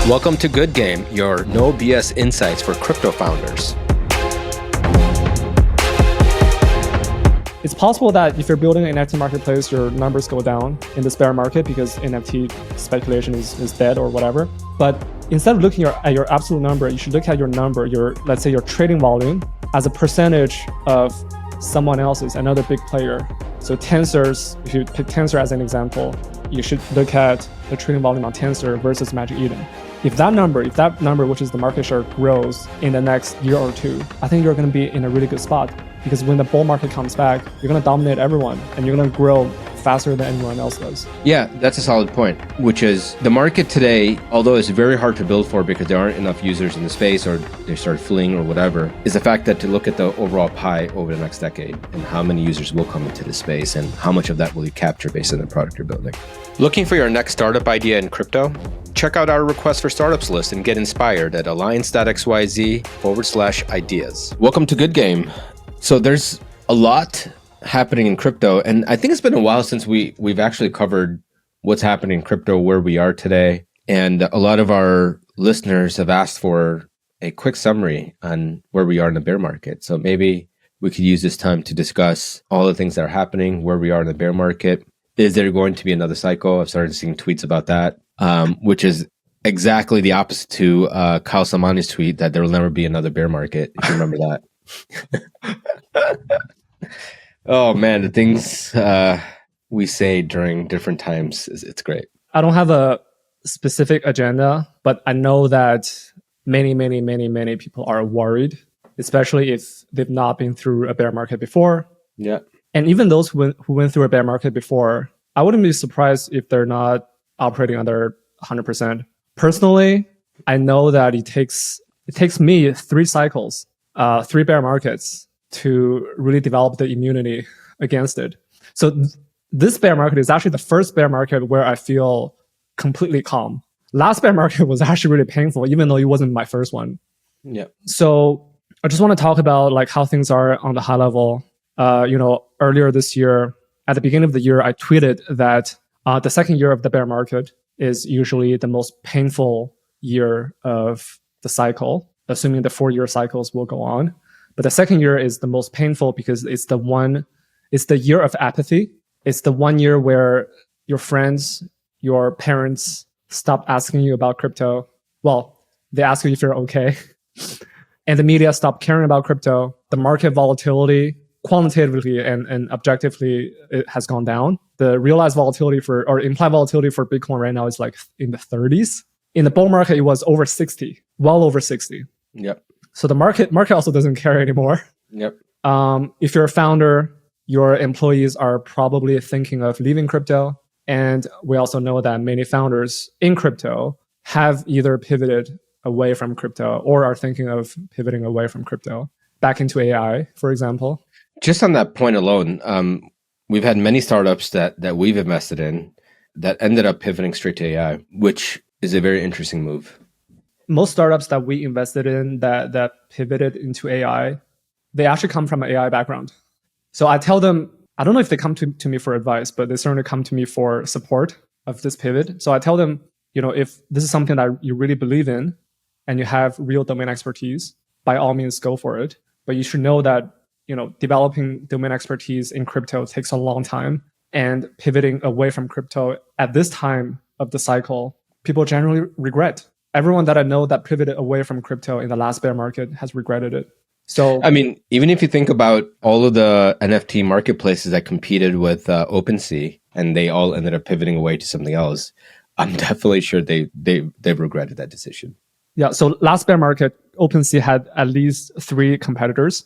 Welcome to Good Game, your no BS insights for crypto founders. It's possible that if you're building an NFT marketplace, your numbers go down in this bear market because NFT speculation is dead or whatever. But instead of looking at your absolute number, you should look at your number, let's say your trading volume, as a percentage of someone else's, another big player. So Tensors, if you pick Tensor as an example, you should look at the trading volume on Tensor versus Magic Eden. If that number, which is the market share, grows in the next year or two, I think you're going to be in a really good spot. Because when the bull market comes back, you're going to dominate everyone and you're going to grow faster than anyone else does. Yeah, that's a solid point, which is the market today, although it's very hard to build for because there aren't enough users in the space or they start fleeing or whatever, is the fact that to look at the overall pie over the next decade and how many users will come into the space and how much of that will you capture based on the product you're building. Looking for your next startup idea in crypto? Check out our request for startups list and get inspired at alliance.xyz/ideas. Welcome to Good Game. So there's a lot happening in crypto, and I think it's been a while since we've actually covered what's happening in crypto, where we are today. And a lot of our listeners have asked for a quick summary on where we are in the bear market. So maybe we could use this time to discuss all the things that are happening, where we are in the bear market. Is there going to be another cycle? I've started seeing tweets about that, which is exactly the opposite to Kyle Samani's tweet that there will never be another bear market, if you remember that. Oh man, the things we say during different times, it's great. I don't have a specific agenda, but I know that many people are worried, especially if they've not been through a bear market before. Yeah. And even those who went through a bear market before, I wouldn't be surprised if they're not operating under 100%. Personally, I know that it takes me 3 cycles, 3 bear markets to really develop the immunity against it. So this bear market is actually the first bear market where I feel completely calm. Last bear market was actually really painful, even though it wasn't my first one. Yeah. So I just want to talk about like how things are on the high level. Earlier this year, at the beginning of the year, I tweeted that the second year of the bear market is usually the most painful year of the cycle, assuming the 4-year cycles will go on. But the second year is the most painful because it's the year of apathy. It's the one year where your friends, your parents stop asking you about crypto. Well, they ask you if you're okay. And the media stop caring about crypto. The market volatility, quantitatively and objectively, it has gone down. The realized volatility or implied volatility for Bitcoin right now is like in the 30s. In the bull market, it was over 60, well over 60. Yep. So the market also doesn't care anymore. Yep. If you're a founder, your employees are probably thinking of leaving crypto. And we also know that many founders in crypto have either pivoted away from crypto or are thinking of pivoting away from crypto back into AI, for example. Just on that point alone, we've had many startups that we've invested in that ended up pivoting straight to AI, which is a very interesting move. Most startups that we invested in that pivoted into AI, they actually come from an AI background. So I tell them, I don't know if they come to me for advice, but they certainly come to me for support of this pivot. So I tell them, if this is something that you really believe in and you have real domain expertise, by all means, go for it. But you should know that, developing domain expertise in crypto takes a long time, and pivoting away from crypto at this time of the cycle, people generally regret. Everyone that I know that pivoted away from crypto in the last bear market has regretted it. So, I mean, even if you think about all of the NFT marketplaces that competed with OpenSea and they all ended up pivoting away to something else, I'm definitely sure they've regretted that decision. Yeah. So last bear market, OpenSea had at least 3 competitors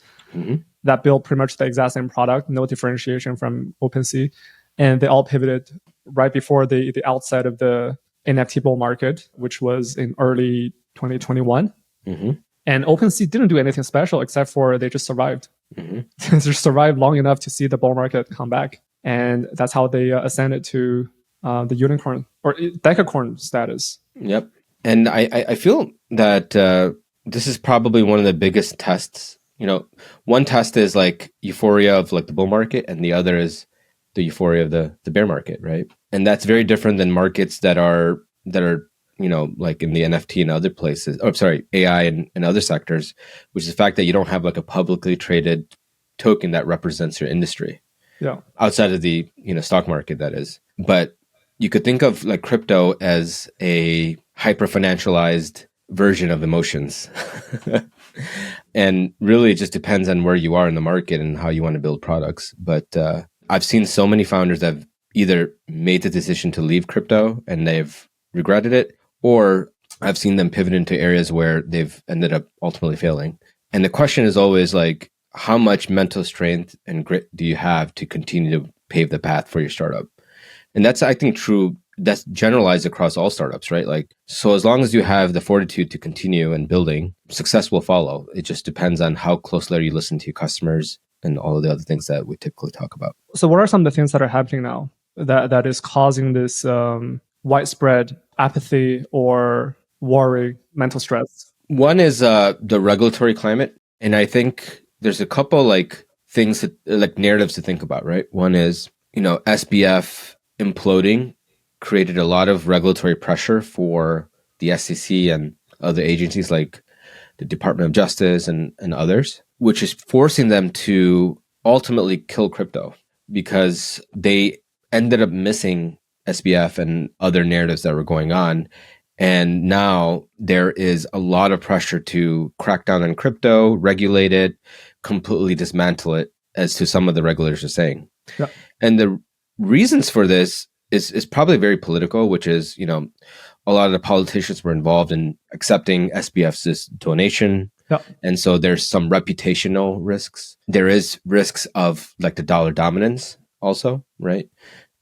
that built pretty much the exact same product, no differentiation from OpenSea. And they all pivoted right before the outset of the NFT bull market, which was in early 2021. And OpenSea didn't do anything special except for they just survived. They just survived long enough to see the bull market come back. And that's how they ascended to the unicorn or decacorn status. Yep. And I feel that this is probably one of the biggest tests. One test is like euphoria of like the bull market, and the other is the euphoria of the bear market, right? And that's very different than markets that are like in the NFT and other places, AI and other sectors, which is the fact that you don't have like a publicly traded token that represents your industry. Yeah. Outside of the, stock market, that is. But you could think of like crypto as a hyper-financialized version of emotions. And really it just depends on where you are in the market and how you want to build products. But I've seen so many founders that have either made the decision to leave crypto and they've regretted it, or I've seen them pivot into areas where they've ended up ultimately failing. And the question is always like, how much mental strength and grit do you have to continue to pave the path for your startup? And that's, I think, true. That's generalized across all startups, right? Like, so as long as you have the fortitude to continue and building, success will follow. It just depends on how closely you listen to your customers and all of the other things that we typically talk about. So what are some of the things that are happening now that is causing this widespread apathy or worry, mental stress? One is the regulatory climate. And I think there's a couple like things that, like narratives to think about, right? One is, SBF imploding created a lot of regulatory pressure for the SEC and other agencies like the Department of Justice and others, which is forcing them to ultimately kill crypto because they ended up missing SBF and other narratives that were going on. And now there is a lot of pressure to crack down on crypto, regulate it, completely dismantle it, as to some of the regulators are saying. Yeah. And the reasons for this is probably very political, which is, a lot of the politicians were involved in accepting SBF's donation. Yeah. And so there's some reputational risks. There is risks of like the dollar dominance also, right?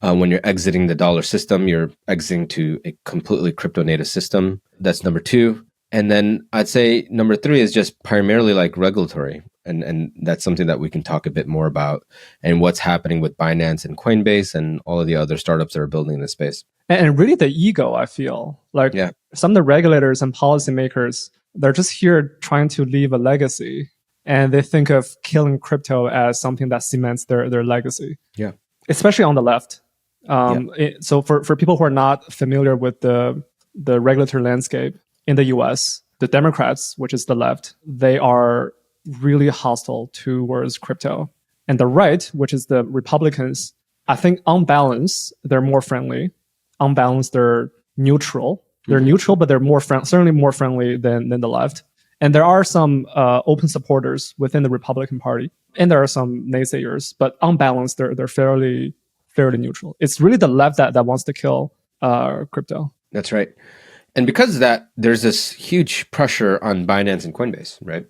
When you're exiting the dollar system, you're exiting to a completely crypto native system. That's number two. And then I'd say number three is just primarily like regulatory. And that's something that we can talk a bit more about and what's happening with Binance and Coinbase and all of the other startups that are building in this space. And really the ego, I feel like some of the regulators and policymakers, they're just here trying to leave a legacy. And they think of killing crypto as something that cements their legacy. Yeah. Especially on the left. So for people who are not familiar with the regulatory landscape in the US, the Democrats, which is the left, they are really hostile towards crypto. And the right, which is the Republicans, I think on balance, they're more friendly. On balance, they're neutral. They're neutral, but they're certainly more friendly than the left. And there are some open supporters within the Republican Party, and there are some naysayers. But on balance, they're fairly neutral. It's really the left that wants to kill crypto. That's right. And because of that, there's this huge pressure on Binance and Coinbase, right?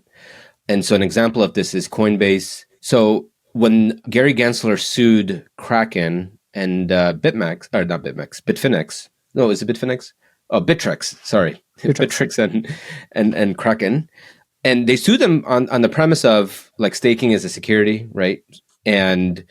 And so an example of this is Coinbase. So when Gary Gensler sued Kraken and Bitfinex. No, is it Bitfinex? Oh, Bittrex. Sorry. Bittrex and Kraken. And they sued them on the premise of like staking as a security, right? And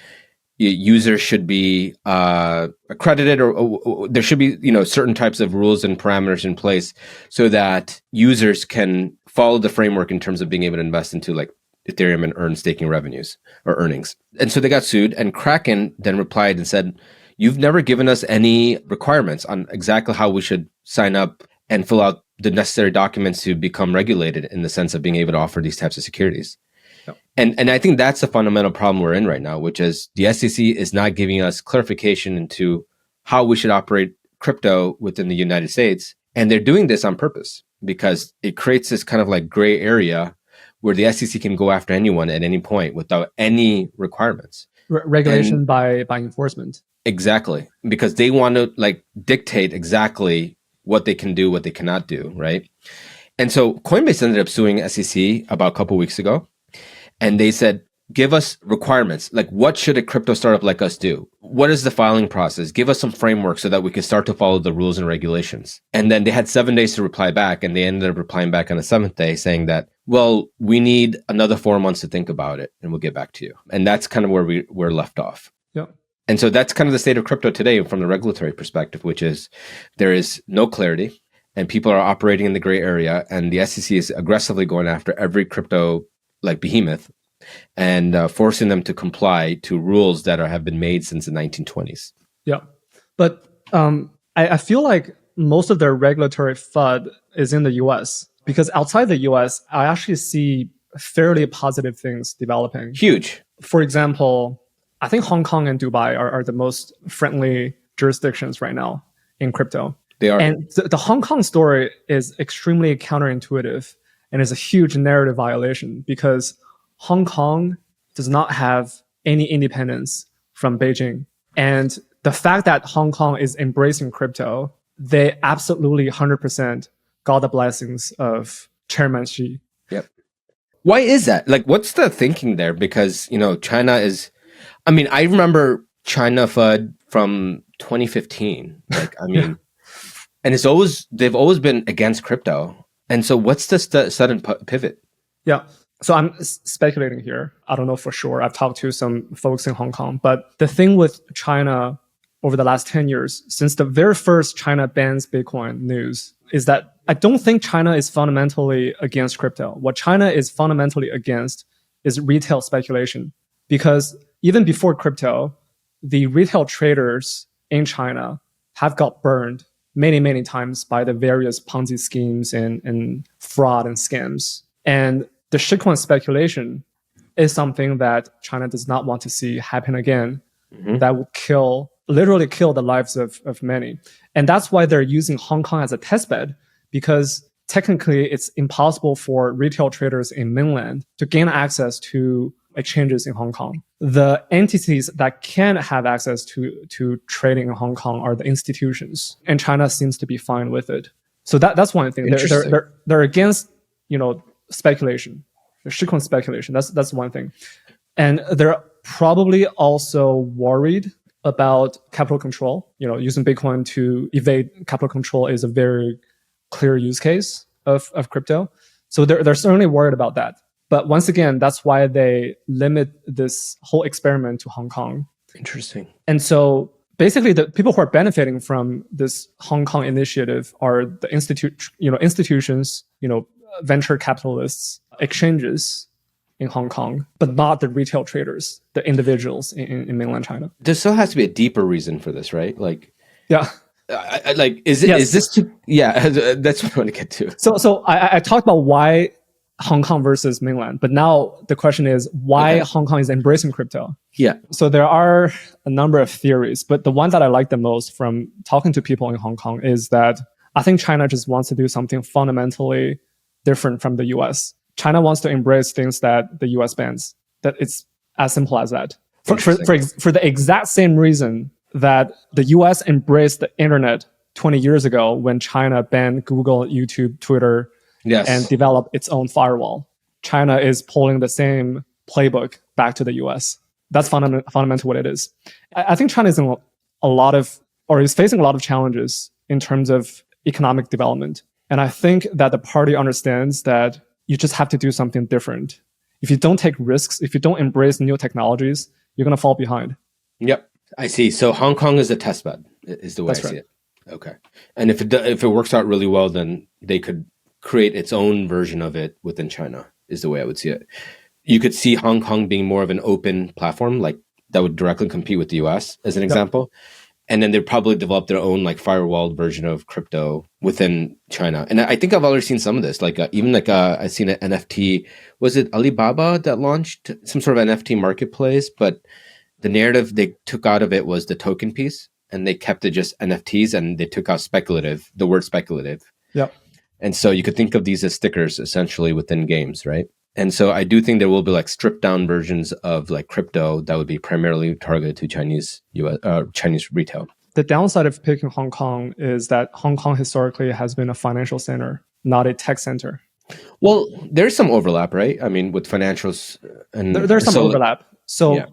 users should be accredited or there should be, certain types of rules and parameters in place so that users can follow the framework in terms of being able to invest into like Ethereum and earn staking revenues or earnings. And so they got sued, and Kraken then replied and said, "You've never given us any requirements on exactly how we should sign up and fill out the necessary documents to become regulated in the sense of being able to offer these types of securities." Yep. And I think that's the fundamental problem we're in right now, which is the SEC is not giving us clarification into how we should operate crypto within the United States. And they're doing this on purpose because it creates this kind of like gray area where the SEC can go after anyone at any point without any requirements. Regulation by enforcement. Exactly. Because they want to like dictate exactly what they can do, what they cannot do, right? And so Coinbase ended up suing SEC about a couple of weeks ago. And they said, give us requirements. Like, what should a crypto startup like us do? What is the filing process? Give us some framework so that we can start to follow the rules and regulations. And then they had 7 days to reply back. And they ended up replying back on the 7th day saying that, well, we need another 4 months to think about it and we'll get back to you. And that's kind of where we're left off. Yeah. And so that's kind of the state of crypto today from the regulatory perspective, which is there is no clarity and people are operating in the gray area. And the SEC is aggressively going after every crypto like behemoth and forcing them to comply to rules that have been made since the 1920s. Yeah. But I feel like most of their regulatory FUD is in the US, because outside the US, I actually see fairly positive things developing. Huge. For example, I think Hong Kong and Dubai are the most friendly jurisdictions right now in crypto. They are. And the Hong Kong story is extremely counterintuitive and is a huge narrative violation because Hong Kong does not have any independence from Beijing. And the fact that Hong Kong is embracing crypto, they absolutely 100% got the blessings of Chairman Xi. Yep. Why is that? Like, what's the thinking there? Because, China is, I remember China FUD from 2015. And they've always been against crypto. And so what's the sudden pivot? Yeah. So I'm speculating here. I don't know for sure. I've talked to some folks in Hong Kong, but the thing with China over the last 10 years, since the very first China bans Bitcoin news, is that I don't think China is fundamentally against crypto. What China is fundamentally against is retail speculation. Because even before crypto, the retail traders in China have got burned many, many times by the various Ponzi schemes and fraud and scams. And the shitcoin speculation is something that China does not want to see happen again. Mm-hmm. That would literally kill the lives of many. And that's why they're using Hong Kong as a testbed, because technically it's impossible for retail traders in mainland to gain access to exchanges in Hong Kong. The entities that can have access to trading in Hong Kong are the institutions, and China seems to be fine with it. So that's one thing. They're against, speculation, shitcoin speculation. That's one thing. And they're probably also worried about capital control. Using Bitcoin to evade capital control is a very clear use case of crypto. So they're certainly worried about that. But once again, that's why they limit this whole experiment to Hong Kong. Interesting. And so basically the people who are benefiting from this Hong Kong initiative are the institutions, venture capitalists, exchanges in Hong Kong, but not the retail traders, the individuals in mainland China. There still has to be a deeper reason for this, right? Yeah. Is this to, that's what I want to get to. So I talked about why Hong Kong versus mainland, but now the question is why Hong Kong is embracing crypto. Yeah. So there are a number of theories, but the one that I like the most from talking to people in Hong Kong is that I think China just wants to do something fundamentally different from the US. China wants to embrace things that the US bans. That it's as simple as that. For the exact same reason that the US embraced the internet 20 years ago when China banned Google, YouTube, Twitter, and developed its own firewall. China is pulling the same playbook back to the US. That's fundamental what it is. I think China is in is facing a lot of challenges in terms of economic development. And I think that the party understands that you just have to do something different. If you don't take risks, if you don't embrace new technologies, you're going to fall behind. Yep. I see. So Hong Kong is a test bed, is the way I see it. Okay. And if it works out really well, then they could create its own version of it within China, is the way I would see it. You could see Hong Kong being more of an open platform, like that would directly compete with the US as an example. And then they'd probably develop their own firewall version of crypto within China. And I think I've already seen some of this. I've seen an NFT. Was it Alibaba that launched some sort of NFT marketplace? But the narrative they took out of it was the token piece, and they kept it just NFTs, and they took out the word speculative. Yep. And so you could think of these as stickers essentially within games, right? And so I do think there will be stripped down versions of crypto that would be primarily targeted to Chinese retail. The downside of picking Hong Kong is that Hong Kong historically has been a financial center, not a tech center. Well, there's some overlap, right? With financials. And there's some overlap. So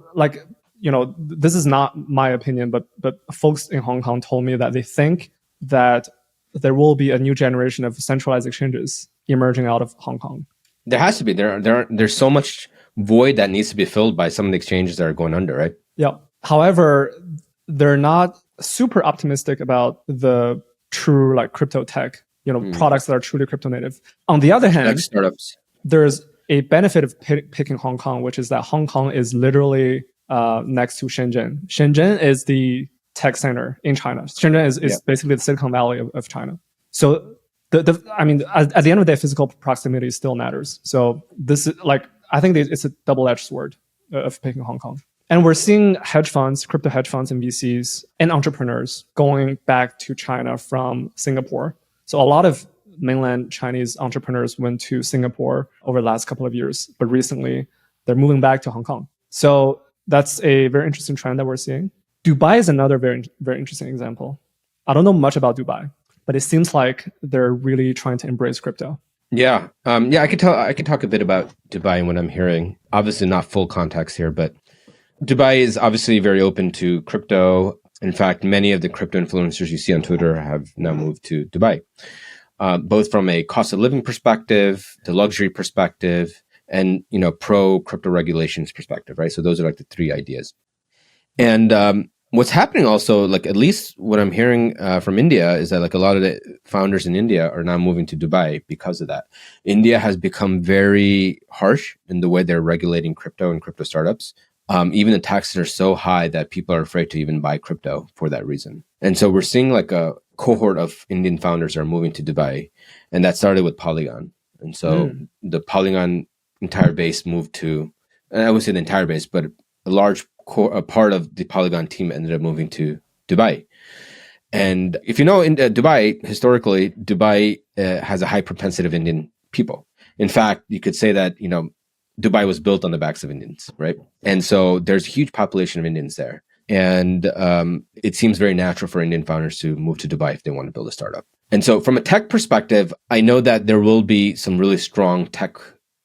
this is not my opinion, but folks in Hong Kong told me that they think that there will be a new generation of centralized exchanges emerging out of Hong Kong. There has to be. There's so much void that needs to be filled by some of the exchanges that are going under, right? Yeah. However, they're not super optimistic about the true crypto tech, products that are truly crypto native. On the other hand, startups. There's a benefit of picking Hong Kong, which is that Hong Kong is literally next to Shenzhen. Shenzhen is the tech center in China. Shenzhen is basically the Silicon Valley of China. So I mean, at the end of the day, physical proximity still matters. So this is like, I think it's a double-edged sword of picking Hong Kong. And we're seeing hedge funds, crypto hedge funds and VCs and entrepreneurs going back to China from Singapore. So a lot of mainland Chinese entrepreneurs went to Singapore over the last couple of years, but recently they're moving back to Hong Kong. So that's a very interesting trend that we're seeing. Dubai is another very, very interesting example. I don't know much about Dubai, but it seems like they're really trying to embrace crypto. Yeah. I could talk a bit about Dubai and what I'm hearing. Obviously not full context here, but Dubai is obviously very open to crypto. In fact, many of the crypto influencers you see on Twitter have now moved to Dubai, both from a cost of living perspective, the luxury perspective, and pro crypto regulations perspective, right? So those are like the three ideas. And what's happening also, like at least what I'm hearing from India, is that like a lot of the founders in India are now moving to Dubai because of that. India has become very harsh in the way they're regulating crypto and crypto startups. Even the taxes are so high that people are afraid to even buy crypto for that reason. And so we're seeing like a cohort of Indian founders are moving to Dubai, and that started with Polygon. And so the Polygon entire base moved to, and I would say the entire base, but a large a part of the Polygon team ended up moving to Dubai. And if you know, in Dubai, historically, Dubai has a high propensity of Indian people. In fact, you could say that, Dubai was built on the backs of Indians, right? And so there's a huge population of Indians there. And it seems very natural for Indian founders to move to Dubai if they want to build a startup. And so from a tech perspective, I know that there will be some really strong tech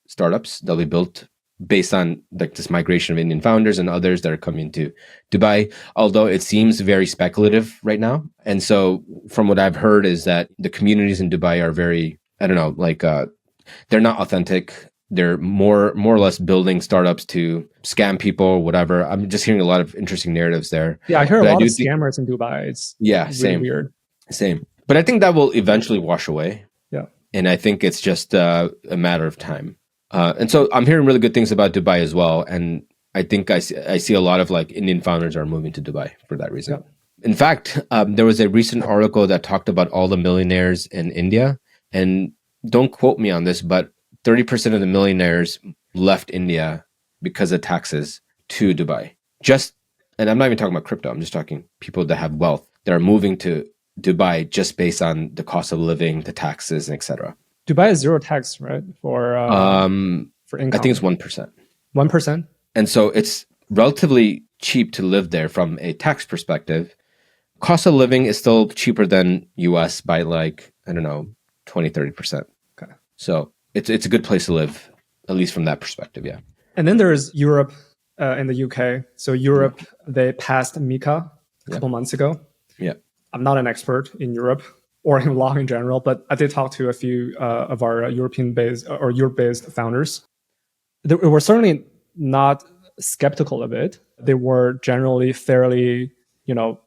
startups that'll be built based on like this migration of Indian founders and others that are coming to Dubai, although it seems very speculative right now. And so from what I've heard is that the communities in Dubai are very, I don't know, like they're not authentic. They're more or less building startups to scam people or whatever. I'm just hearing a lot of interesting narratives there. Yeah, I hear a lot of scammers in Dubai. It's really same. Weird. Same. But I think that will eventually wash away. Yeah. And I think it's just a matter of time. And so I'm hearing really good things about Dubai as well. And I think I see a lot of like Indian founders are moving to Dubai for that reason. Yeah. In fact, there was a recent article that talked about all the millionaires in India. And don't quote me on this, but 30% of the millionaires left India because of taxes to Dubai. And I'm not even talking about crypto. I'm just talking people that have wealth that are moving to Dubai just based on the cost of living, the taxes, and et cetera. Dubai is zero tax, right? For income. I think it's 1%. 1%? And so it's relatively cheap to live there from a tax perspective. Cost of living is still cheaper than US by like, I don't know, 20, 30%. Okay. So it's a good place to live, at least from that perspective, yeah. And then there's Europe and the UK. So Europe, they passed MiCA a couple months ago. Yeah. I'm not an expert in Europe or in law in general, but I did talk to a few of our European-based or Europe-based founders. They were certainly not skeptical of it. They were generally fairly,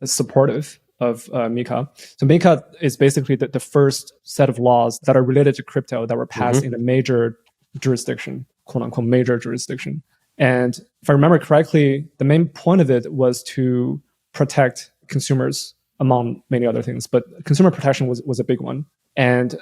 supportive of MiCA. So MiCA is basically the first set of laws that are related to crypto that were passed in a major jurisdiction, quote unquote, major jurisdiction. And if I remember correctly, the main point of it was to protect consumers among many other things, but consumer protection was a big one. And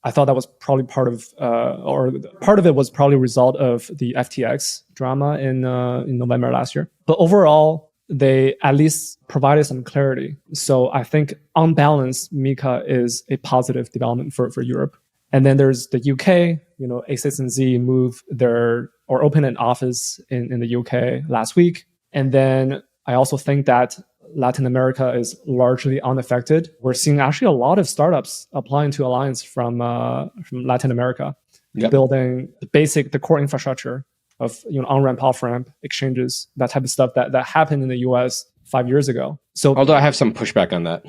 I thought that was probably part of it was probably a result of the FTX drama in November last year. But overall, they at least provided some clarity. So I think on balance, MiCA is a positive development for Europe. And then there's the UK, A16Z opened an office in the UK last week. And then I also think that Latin America is largely unaffected. We're seeing actually a lot of startups applying to Alliance from Latin America, building the core infrastructure of on-ramp, off-ramp, exchanges, that type of stuff that happened in the US 5 years ago. So, although I have some pushback on that.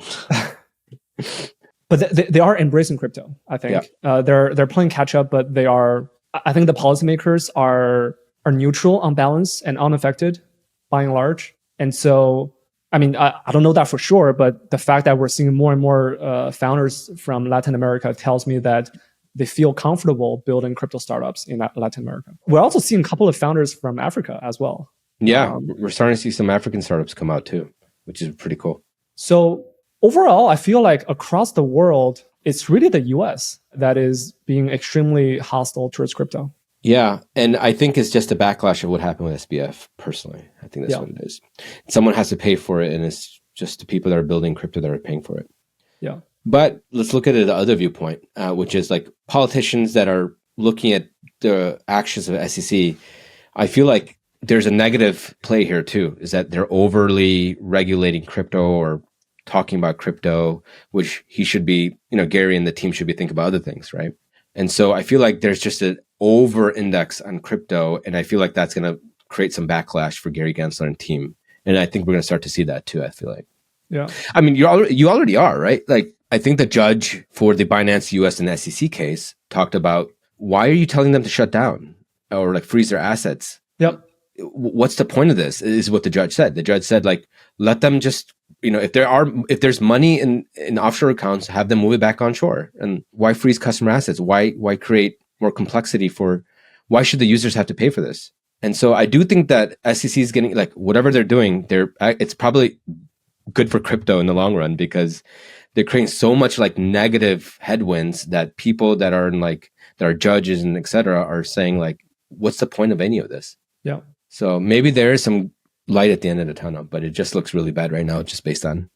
But they are embracing crypto, I think. Yeah. They're playing catch up, but they are. I think the policymakers are neutral on balance and unaffected by and large. And so, I mean, I don't know that for sure, but the fact that we're seeing more and more founders from Latin America tells me that they feel comfortable building crypto startups in Latin America. We're also seeing a couple of founders from Africa as well. Yeah, we're starting to see some African startups come out too, which is pretty cool. So overall, I feel like across the world, it's really the US that is being extremely hostile towards crypto. Yeah, and I think it's just a backlash of what happened with SBF. Personally, I think that's Yeah. what it is. Someone has to pay for it, and it's just the people that are building crypto that are paying for it. Yeah. But let's look at it the other viewpoint, which is like politicians that are looking at the actions of the SEC. I feel like there's a negative play here too, is that they're overly regulating crypto or talking about crypto, which he should be, Gary and the team should be thinking about other things, right? And so I feel like there's just an over index on crypto, and I feel like that's going to create some backlash for Gary Gensler and team. And I think we're going to start to see that too, I feel like. Yeah. I mean, you already are, right? Like, I think the judge for the Binance US and SEC case talked about, why are you telling them to shut down or like freeze their assets? Yep. What's the point of this? Is what the judge said. The judge said, like, let them just, if there's money in offshore accounts, have them move it back onshore. And why freeze customer assets? Why create more complexity why should the users have to pay for this? And so I do think that SEC is getting, like, whatever they're doing, it's probably good for crypto in the long run, because they're creating so much like negative headwinds that people that are that are judges and et cetera are saying, like, what's the point of any of this? Yeah. So maybe there is some light at the end of the tunnel, but it just looks really bad right now, just based on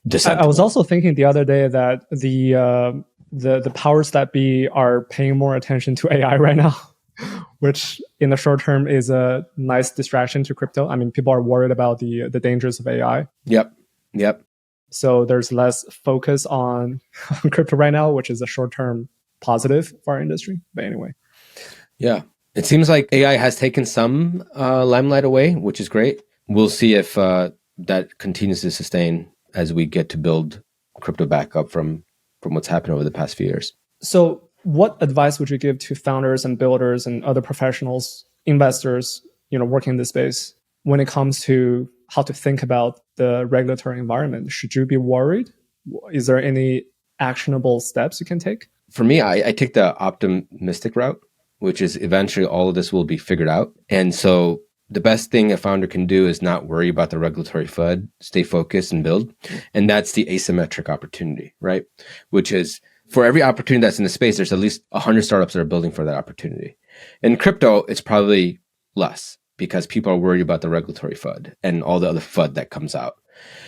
dissent. I was also thinking the other day that the powers that be are paying more attention to AI right now, which in the short term is a nice distraction to crypto. I mean, people are worried about the dangers of AI. Yep. So there's less focus on crypto right now, which is a short-term positive for our industry. But anyway. Yeah. It seems like AI has taken some limelight away, which is great. We'll see if that continues to sustain as we get to build crypto back up from what's happened over the past few years. So what advice would you give to founders and builders and other professionals, investors, working in this space when it comes to how to think about the regulatory environment? Should you be worried? Is there any actionable steps you can take? For me, I take the optimistic route, which is eventually all of this will be figured out. And so the best thing a founder can do is not worry about the regulatory FUD, stay focused and build. And that's the asymmetric opportunity, right? Which is, for every opportunity that's in the space, there's at least 100 startups that are building for that opportunity. In crypto, it's probably less, because people are worried about the regulatory FUD and all the other FUD that comes out.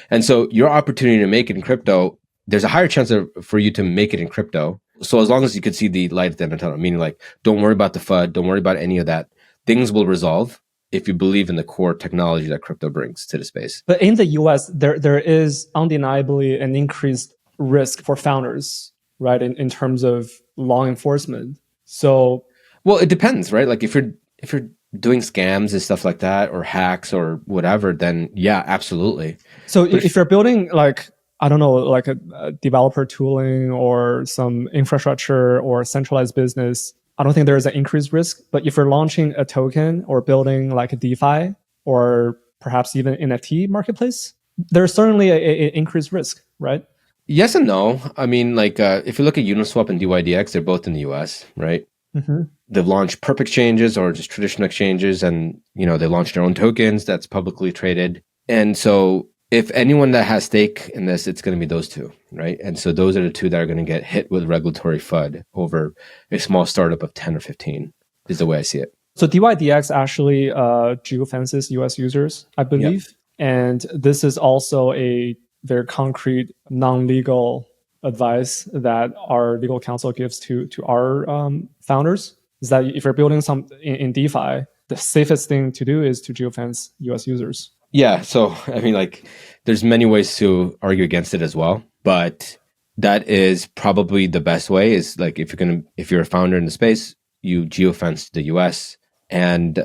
And so your opportunity to make it in crypto, there's a higher chance for you to make it in crypto. So as long as you could see the light at the end of the tunnel, meaning like, don't worry about the FUD, don't worry about any of that. Things will resolve if you believe in the core technology that crypto brings to the space. But in the US, there is undeniably an increased risk for founders, right? In terms of law enforcement. So, well, it depends, right? Like if you're doing scams and stuff like that, or hacks or whatever, then yeah, absolutely. So if you're building like, I don't know, like a developer tooling or some infrastructure or centralized business, I don't think there is an increased risk. But if you're launching a token or building like a DeFi or perhaps even NFT marketplace, there's certainly an increased risk, right? Yes and no. I mean, like if you look at Uniswap and DYDX, they're both in the US, right? Mm-hmm. They've launched perp exchanges or just traditional exchanges, and they launched their own tokens that's publicly traded. And so if anyone that has stake in this, it's going to be those two, right? And so those are the two that are going to get hit with regulatory FUD over a small startup of 10 or 15, is the way I see it. So DYDX actually geofences US users, I believe. Yep. And this is also a very concrete, non-legal advice that our legal counsel gives to our founders, is that if you're building some in DeFi, the safest thing to do is to geofence US users. Yeah. So, I mean, like, there's many ways to argue against it as well, but that is probably the best way, is like, if you're a founder in the space, you geofence the US and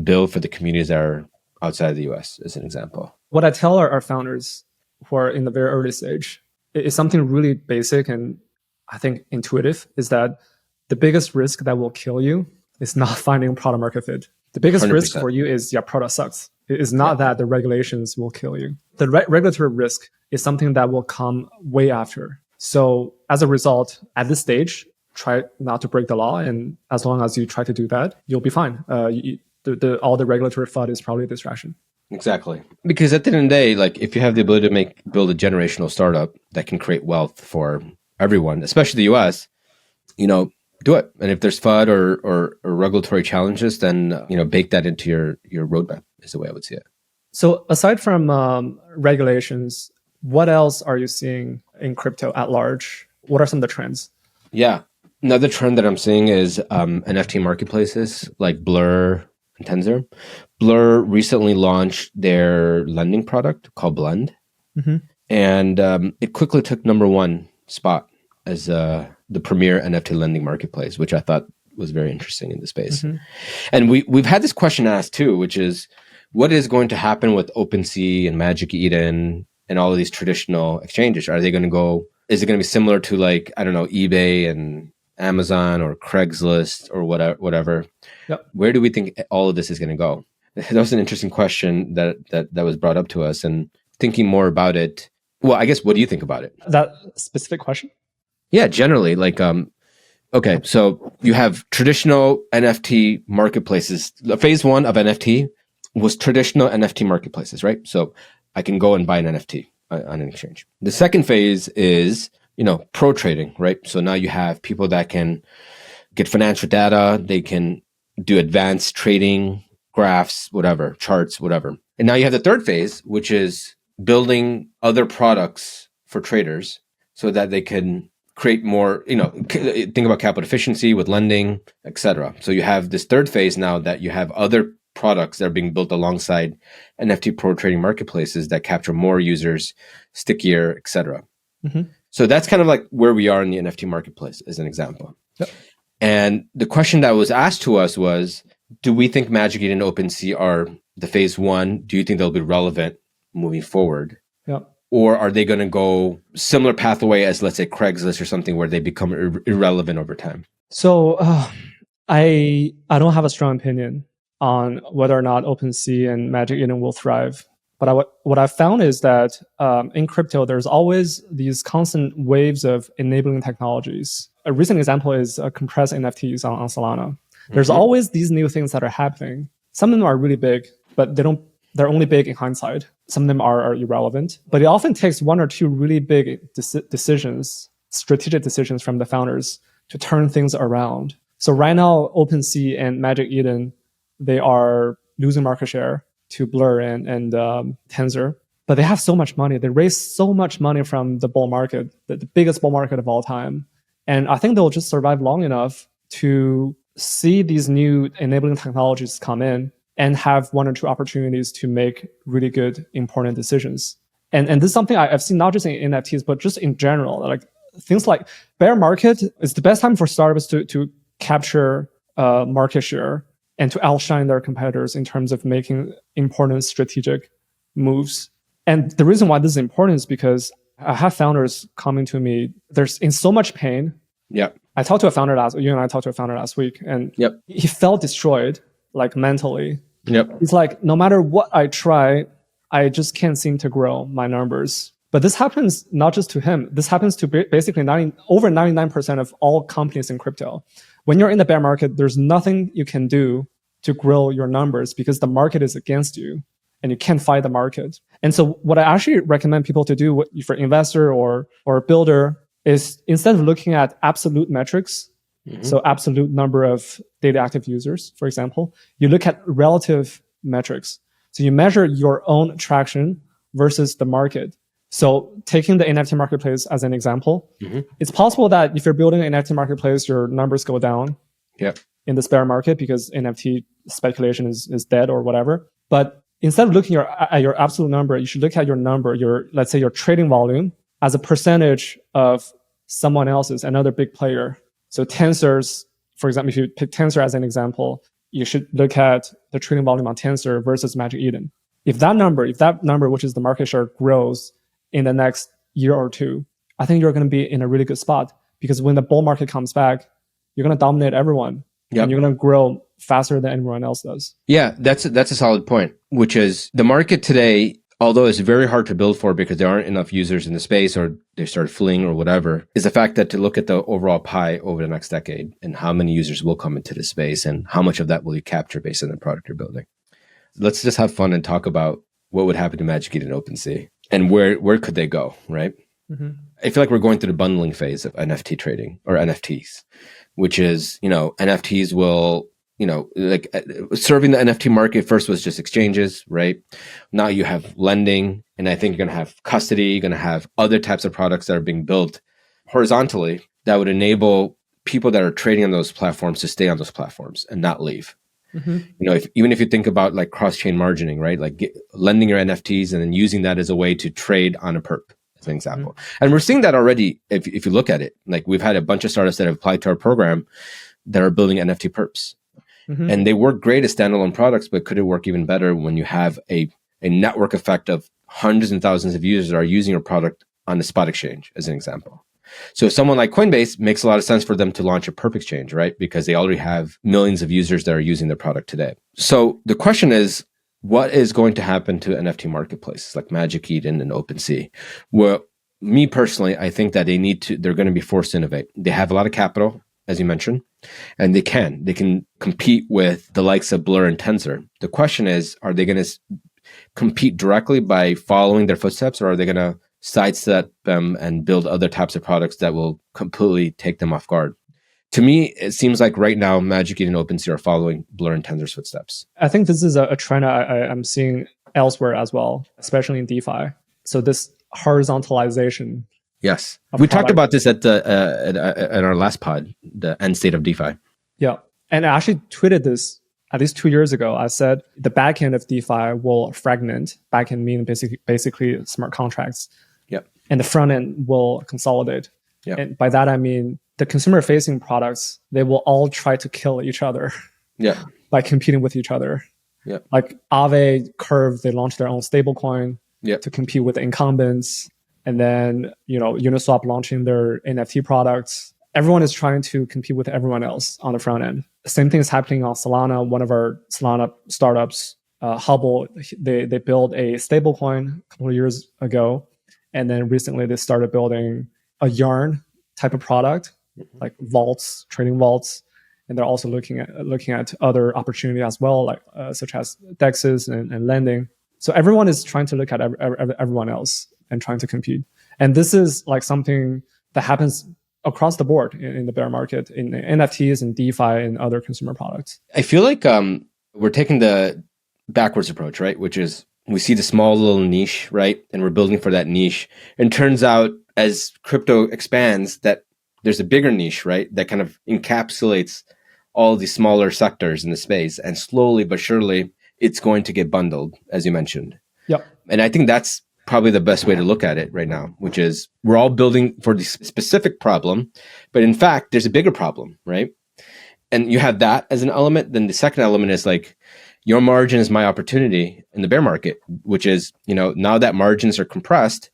build for the communities that are outside of the US, as an example. What I tell our founders who are in the very early stage is something really basic and I think intuitive, is that the biggest risk that will kill you is not finding product market fit. The biggest 100%. Risk for you is your product sucks. It is not that the regulations will kill you. The regulatory risk is something that will come way after. So as a result, at this stage, try not to break the law. And as long as you try to do that, you'll be fine. All the regulatory FUD is probably a distraction. Exactly. Because at the end of the day, like if you have the ability to build a generational startup that can create wealth for everyone, especially the US, do it. And if there's FUD or regulatory challenges, then bake that into your roadmap is the way I would see it. So aside from regulations, what else are you seeing in crypto at large? What are some of the trends? Yeah. Another trend that I'm seeing is NFT marketplaces like Blur and Tensor. Blur recently launched their lending product called Blend. Mm-hmm. And it quickly took number one spot as the premier NFT lending marketplace, which I thought was very interesting in the space. Mm-hmm. And we've had this question asked too, which is, what is going to happen with OpenSea and Magic Eden and all of these traditional exchanges? Are they going to go, is it going to be similar to like, I don't know, eBay and Amazon or Craigslist or whatever? Yep. Where do we think all of this is going to go? That was an interesting question that was brought up to us, and thinking more about it. Well, I guess, what do you think about it? That specific question? Yeah, generally, like, okay, so you have traditional NFT marketplaces. The phase one of NFT was traditional NFT marketplaces, right? So I can go and buy an NFT on an exchange. The second phase is, pro trading, right? So now you have people that can get financial data, they can do advanced trading, graphs, whatever, charts, whatever. And now you have the third phase, which is building other products for traders so that they can create more, think about capital efficiency with lending, etc. So you have this third phase now that you have other products that are being built alongside NFT pro trading marketplaces that capture more users, stickier, etc. Mm-hmm. So that's kind of like where we are in the NFT marketplace as an example. Yep. And the question that was asked to us was, do we think Magic Eden and OpenSea are the phase one? Do you think they'll be relevant moving forward? Yep. Or are they going to go similar pathway as, let's say, Craigslist or something where they become irrelevant over time? So I don't have a strong opinion on whether or not OpenSea and Magic Eden will thrive. But what I found is that in crypto, there's always these constant waves of enabling technologies. A recent example is compressed NFTs on Solana. There's always these new things that are happening. Some of them are really big, but they're only big in hindsight. Some of them are irrelevant. But it often takes one or two really big decisions, strategic decisions from the founders to turn things around. So right now, OpenSea and Magic Eden, they are losing market share to Blur and Tensor. But they have so much money. They raised so much money from the bull market, the biggest bull market of all time. And I think they'll just survive long enough to see these new enabling technologies come in and have one or two opportunities to make really good, important decisions. And this is something I've seen not just in NFTs, but just in general. Like things like bear market is the best time for startups to capture market share and to outshine their competitors in terms of making important strategic moves. And the reason why this is important is because I have founders coming to me, they're in so much pain. Yep. I talked to a founder last week, and he felt destroyed, like mentally. Yep. He's like, no matter what I try, I just can't seem to grow my numbers. But this happens not just to him. This happens to basically over 99% of all companies in crypto. When you're in the bear market, there's nothing you can do to grow your numbers because the market is against you and you can't fight the market. And so what I actually recommend people to do for investor or builder is instead of looking at absolute metrics, so absolute number of daily active users, for example, you look at relative metrics. So you measure your own traction versus the market. So taking the NFT marketplace as an example, it's possible that if you're building an NFT marketplace, your numbers go down in this bear market because NFT speculation is dead or whatever. But instead of looking at your absolute number, you should look at your number, let's say your trading volume as a percentage of someone else's, another big player. So Tensor's, for example, if you pick Tensor as an example, you should look at the trading volume on Tensor versus Magic Eden. If that number, which is the market share, grows in the next year or two, I think you're going to be in a really good spot because when the bull market comes back, you're going to dominate everyone. And you're going to grow faster than anyone else does. Yeah, that's a solid point, which is the market today, although it's very hard to build for because there aren't enough users in the space or they start fleeing or whatever, is the fact that to look at the overall pie over the next decade and how many users will come into the space and how much of that will you capture based on the product you're building. let's just have fun and talk about what would happen to Magic Eden and OpenSea and where could they go, right? Mm-hmm. I feel like we're going through the bundling phase of NFT trading or NFTs, which is, NFTs will, like serving the NFT market first was just exchanges, right? Now you have lending, and I think you're going to have custody, you're going to have other types of products that are being built horizontally that would enable people that are trading on those platforms to stay on those platforms and not leave. Mm-hmm. Even if you think about like cross-chain margining, right? Like lending your NFTs and then using that as a way to trade on a perp, as an example. Mm-hmm. And we're seeing that already. If you look at it, like we've had a bunch of startups that have applied to our program that are building NFT perps. Mm-hmm. And they work great as standalone products, but could it work even better when you have a network effect of hundreds and thousands of users that are using your product on the spot exchange, as an example? So someone like Coinbase makes a lot of sense for them to launch a perp exchange, right? Because they already have millions of users that are using their product today. So the question is, what is going to happen to NFT marketplaces like Magic Eden and OpenSea? Well, me personally, I think that they're going to be forced to innovate. They have a lot of capital, as you mentioned, and they can compete with the likes of Blur and Tensor. The question is, are they going to compete directly by following their footsteps, or are they going to sidestep them and build other types of products that will completely take them off guard? To me, it seems like right now, Magic Eden and OpenSea are following Blur and Tensor's footsteps. I think this is a trend I'm seeing elsewhere as well, especially in DeFi. So this horizontalization. Yes, we talked about this at our last pod, the end state of DeFi. Yeah, and I actually tweeted this at least 2 years ago. I said the backend of DeFi will fragment. Backend meaning basically smart contracts. Yep. And the front end will consolidate. Yep. And by that I mean the consumer-facing products, they will all try to kill each other. Yeah. By competing with each other. Yeah. Like Aave, Curve, they launched their own stablecoin to compete with the incumbents. And then, Uniswap launching their NFT products. Everyone is trying to compete with everyone else on the front end. The same thing is happening on Solana. One of our Solana startups, Hubble, they built a stablecoin a couple of years ago. And then recently they started building a Yarn type of product, like vaults, trading vaults. And they're also looking at other opportunities as well, like such as DEXs and lending. So everyone is trying to look at everyone else and trying to compete. And this is like something that happens across the board in the bear market, in NFTs and DeFi and other consumer products. I feel like we're taking the backwards approach, right? Which is we see the small little niche, right? And we're building for that niche. And turns out as crypto expands that there's a bigger niche, right? That kind of encapsulates all these smaller sectors in the space. And slowly but surely, it's going to get bundled, as you mentioned. Yep. And I think that's probably the best way to look at it right now, which is we're all building for this specific problem, but in fact, there's a bigger problem, right? And you have that as an element. Then the second element is like, your margin is my opportunity in the bear market, which is, now that margins are compressed,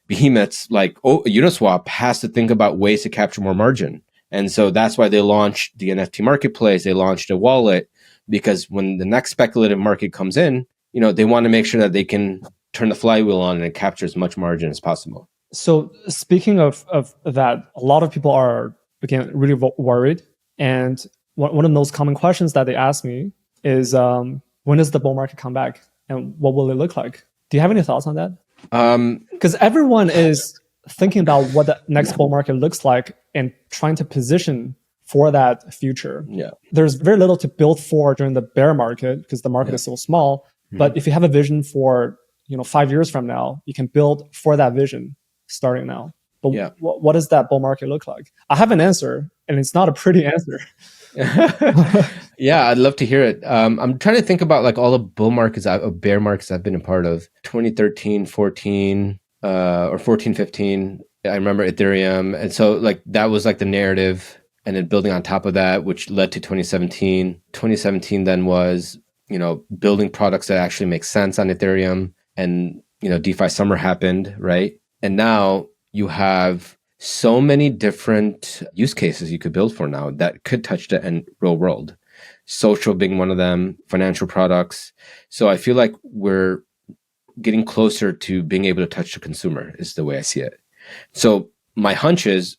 behemoths like Uniswap has to think about ways to capture more margin. And so that's why they launched the NFT marketplace. They launched a wallet, because when the next speculative market comes in, they want to make sure that they can turn the flywheel on and capture as much margin as possible. So speaking of that, a lot of people are, again, really worried. And one of the most common questions that they ask me is, when does the bull market come back? And what will it look like? Do you have any thoughts on that? Because everyone is thinking about what the next bull market looks like and trying to position for that future. Yeah. There's very little to build for during the bear market because the market is so small. Mm-hmm. But if you have a vision for 5 years from now, you can build for that vision starting now. But what does that bull market look like? I have an answer, and it's not a pretty answer. Yeah, I'd love to hear it. I'm trying to think about like all the bull markets, bear markets I've been a part of. 2013, 14, or 14, 15. I remember Ethereum. And so like that was like the narrative, and then building on top of that, which led to 2017. 2017 then was, building products that actually make sense on Ethereum. And, DeFi summer happened, right? And now you have so many different use cases you could build for now that could touch the real world. Social being one of them, financial products. So I feel like we're getting closer to being able to touch the consumer is the way I see it. So my hunch is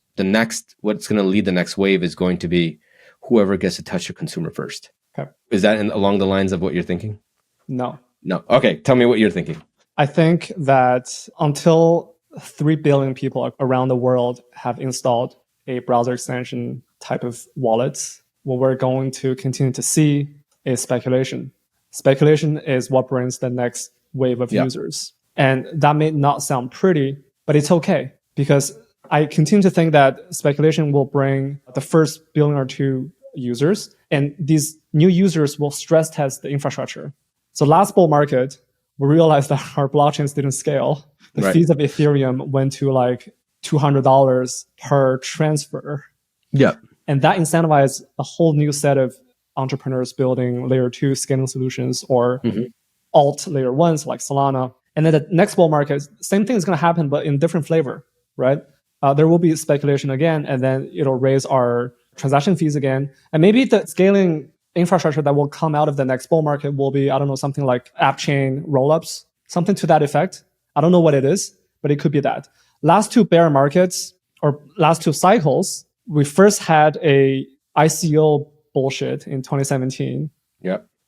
what's going to lead the next wave is going to be whoever gets to touch the consumer first. Okay. Is that along the lines of what you're thinking? No. No. Okay. Tell me what you're thinking. I think that until 3 billion people around the world have installed a browser extension type of wallets, what we're going to continue to see is speculation. Speculation is what brings the next wave of users. And that may not sound pretty, but it's okay, because I continue to think that speculation will bring the first billion or two users, and these new users will stress test the infrastructure. So last bull market, we realized that our blockchains didn't scale. The fees of Ethereum went to like $200 per transfer. Yeah. And that incentivized a whole new set of entrepreneurs building layer 2 scaling solutions or alt layer 1s like Solana. And then the next bull market, same thing is going to happen, but in different flavor, right? There will be speculation again, and then it'll raise our transaction fees again. And maybe the scaling infrastructure that will come out of the next bull market will be, I don't know, something like app chain rollups, something to that effect. I don't know what it is, but it could be that. Last two bear markets or last two cycles, we first had a ICO bullshit in 2017,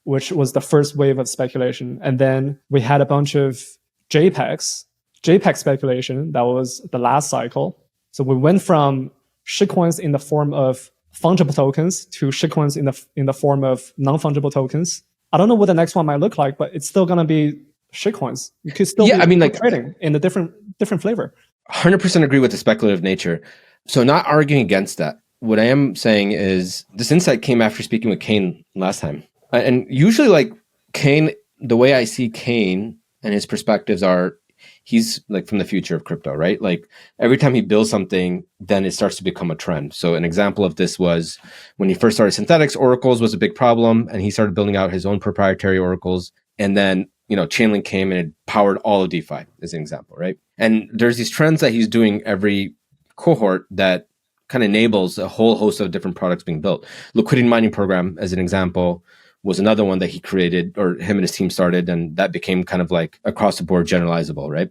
which was the first wave of speculation. And then we had a bunch of JPEG speculation. That was the last cycle. So we went from shitcoins in the form of fungible tokens to shitcoins in the form of non-fungible tokens. I don't know what the next one might look like, but it's still going to be shitcoins. You could still be trading in a different flavor. 100% agree with the speculative nature. So not arguing against that. What I am saying is this insight came after speaking with Kane last time. And usually like Kane, the way I see Kane and his perspectives are, he's like from the future of crypto, right? Like every time he builds something, then it starts to become a trend. So an example of this was when he first started Synthetics, oracles was a big problem, and he started building out his own proprietary oracles. And then, Chainlink came and it powered all of DeFi as an example, right? And there's these trends that he's doing every cohort that kind of enables a whole host of different products being built. Liquidity mining program, as an example, was another one that he created, or him and his team started, and that became kind of like across the board generalizable, right?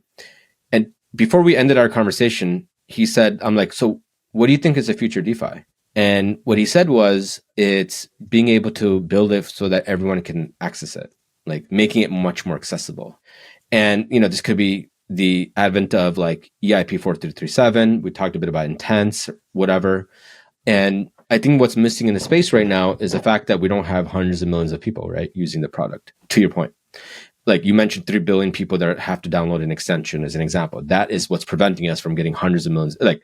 And before we ended our conversation, he said, I'm like, so what do you think is the future DeFi? And what he said was, it's being able to build it so that everyone can access it, like making it much more accessible. And, this could be the advent of like EIP 4337. We talked a bit about intents, whatever. And I think what's missing in the space right now is the fact that we don't have hundreds of millions of people, right, using the product. To your point, like you mentioned, 3 billion people that have to download an extension as an example. That is what's preventing us from getting hundreds of millions, like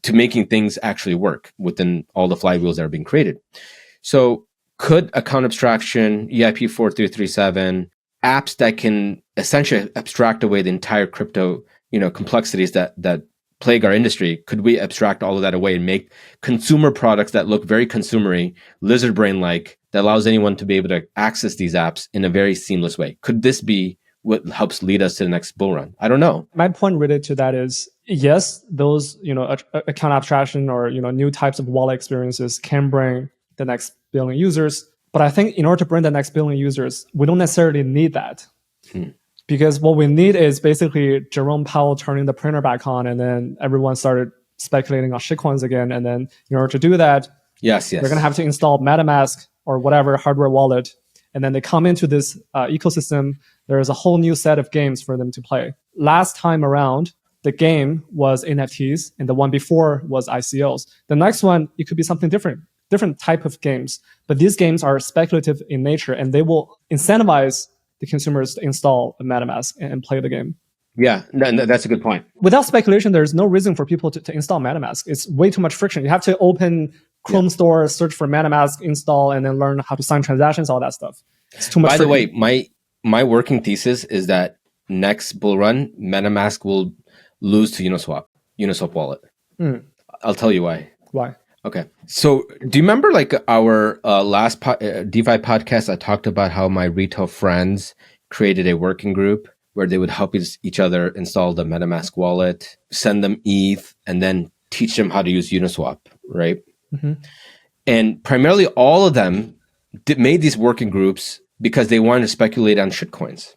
to making things actually work within all the flywheels that are being created. So could account abstraction, EIP 4337, apps that can essentially abstract away the entire crypto, complexities that plague our industry, could we abstract all of that away and make consumer products that look very consumery, lizard brain-like, that allows anyone to be able to access these apps in a very seamless way? Could this be what helps lead us to the next bull run? I don't know. My point related to that is, yes, those, account abstraction or, new types of wallet experiences can bring the next billion users. But I think in order to bring the next billion users, we don't necessarily need that. Because what we need is basically Jerome Powell turning the printer back on, and then everyone started speculating on shitcoins again. And then in order to do that, they're going to have to install MetaMask or whatever hardware wallet. And then they come into this ecosystem. There is a whole new set of games for them to play. Last time around, the game was NFTs, and the one before was ICOs. The next one, it could be something different type of games. But these games are speculative in nature, and they will incentivize the consumers to install a MetaMask and play the game. Yeah, that's a good point. Without speculation, there's no reason for people to install MetaMask. It's way too much friction. You have to open Chrome Store, search for MetaMask, install, and then learn how to sign transactions, all that stuff. It's too much friction. By the way, my working thesis is that next bull run, MetaMask will lose to Uniswap wallet. I'll tell you why. Why? Okay. So do you remember like our last DeFi podcast? I talked about how my retail friends created a working group where they would help each other install the MetaMask wallet, send them ETH, and then teach them how to use Uniswap, right? And primarily all of them made these working groups because they wanted to speculate on shitcoins.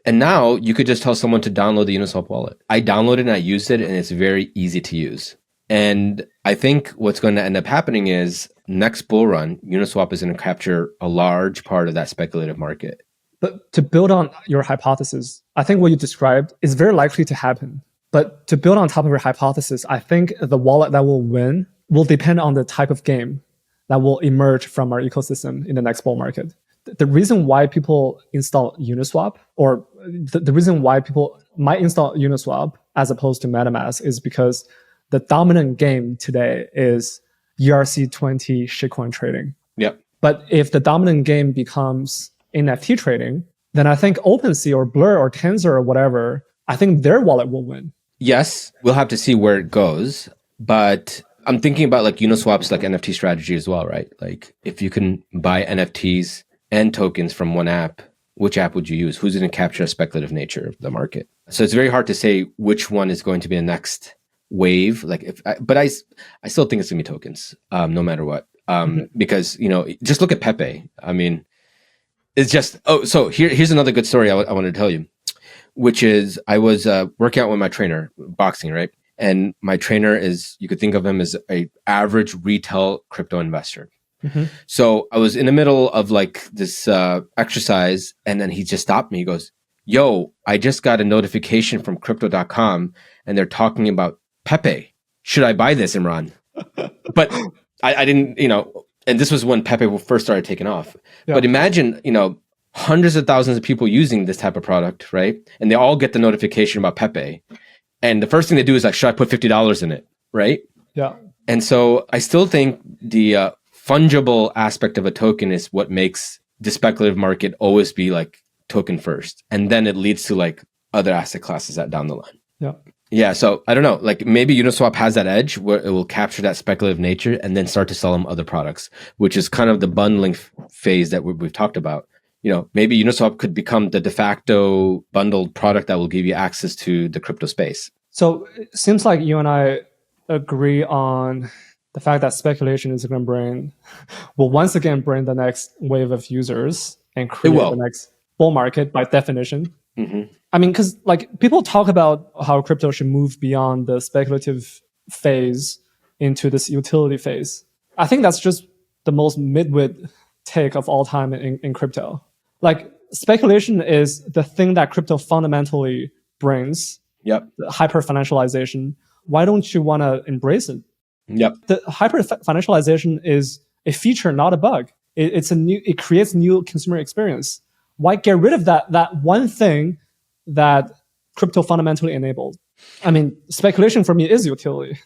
And now you could just tell someone to download the Uniswap wallet. I downloaded and I used it, and it's very easy to use. And I think what's going to end up happening is next bull run, Uniswap is going to capture a large part of that speculative market. But to build on your hypothesis, I think what you described is very likely to happen. But to build on top of your hypothesis, I think the wallet that will win will depend on the type of game that will emerge from our ecosystem in the next bull market. The reason why people install Uniswap, or the reason why people might install Uniswap as opposed to MetaMask, is because the dominant game today is ERC20 shitcoin trading. Yep. But if the dominant game becomes NFT trading, then I think OpenSea or Blur or Tensor or whatever, I think their wallet will win. Yes, we'll have to see where it goes. But I'm thinking about like Uniswap's like NFT strategy as well, right? Like if you can buy NFTs and tokens from one app, which app would you use? Who's going to capture a speculative nature of the market? So it's very hard to say which one is going to be the next wave. But I still think it's going to be tokens, no matter what. Because, just look at Pepe. I mean, it's just, so here's another good story I wanted to tell you, which is I was working out with my trainer, boxing, right? And my trainer you could think of him as a average retail crypto investor. So I was in the middle of like this exercise, and then he just stopped me. He goes, "Yo, I just got a notification from crypto.com and they're talking about Pepe. Should I buy this, Imran?" But I didn't, and this was when Pepe first started taking off. Yeah. But imagine, hundreds of thousands of people using this type of product, right? And they all get the notification about Pepe. And the first thing they do is like, should I put $50 in it, right? Yeah. And so I still think the fungible aspect of a token is what makes the speculative market always be like token first. And then it leads to like other asset classes down the line. Yeah. Yeah. So I don't know, like maybe Uniswap has that edge where it will capture that speculative nature and then start to sell them other products, which is kind of the bundling phase that we've talked about. Maybe Uniswap could become the de facto bundled product that will give you access to the crypto space. So it seems like you and I agree on the fact that speculation is going to will once again bring the next wave of users and create the next bull market by definition. I mean, because like people talk about how crypto should move beyond the speculative phase into this utility phase. I think that's just the most mid-wit take of all time in crypto. Like speculation is the thing that crypto fundamentally brings. Yep. The hyper-financialization. Why don't you want to embrace it? Yep. The hyper-financialization is a feature, not a bug. It creates new consumer experience. Why get rid of that one thing that crypto fundamentally enabled? I mean, speculation for me is utility.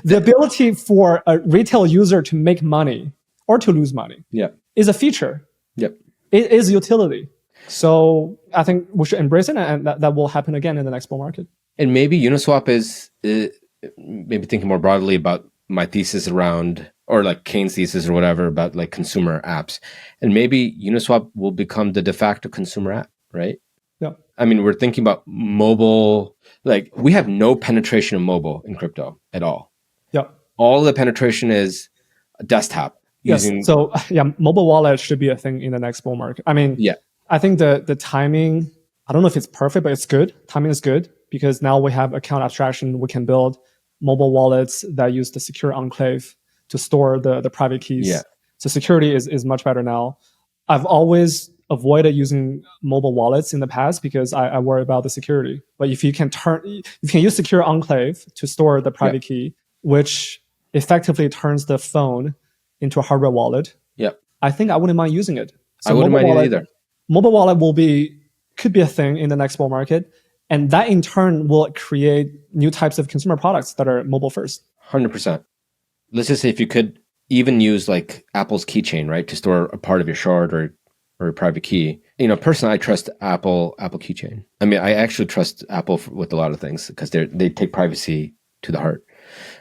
The ability for a retail user to make money or to lose money is a feature. Yep. It is utility. So I think we should embrace it, and that will happen again in the next bull market. And maybe Uniswap is maybe thinking more broadly about my thesis around, or like Keynes' thesis or whatever, about like consumer apps. And maybe Uniswap will become the de facto consumer app, right? Yeah. I mean, we're thinking about mobile, like we have no penetration of mobile in crypto at all. Yeah. All the penetration is desktop. Yes. So mobile wallet should be a thing in the next bull market. I mean, I think the timing, I don't know if it's perfect, but it's good. Timing is good because now we have account abstraction. We can build mobile wallets that use the secure enclave to store the private keys. Yeah. So security is much better now. I've always avoided using mobile wallets in the past because I worry about the security. But if you can use secure enclave to store the private key, which effectively turns the phone into a hardware wallet. Yep. I think I wouldn't mind using it. So I wouldn't mind it either. Mobile wallet could be a thing in the next bull market. And that in turn will create new types of consumer products that are mobile first. 100%. Let's just say if you could even use like Apple's keychain, right, to store a part of your shard or a private key. Personally, I trust Apple keychain. I mean, I actually trust Apple with a lot of things because they take privacy to the heart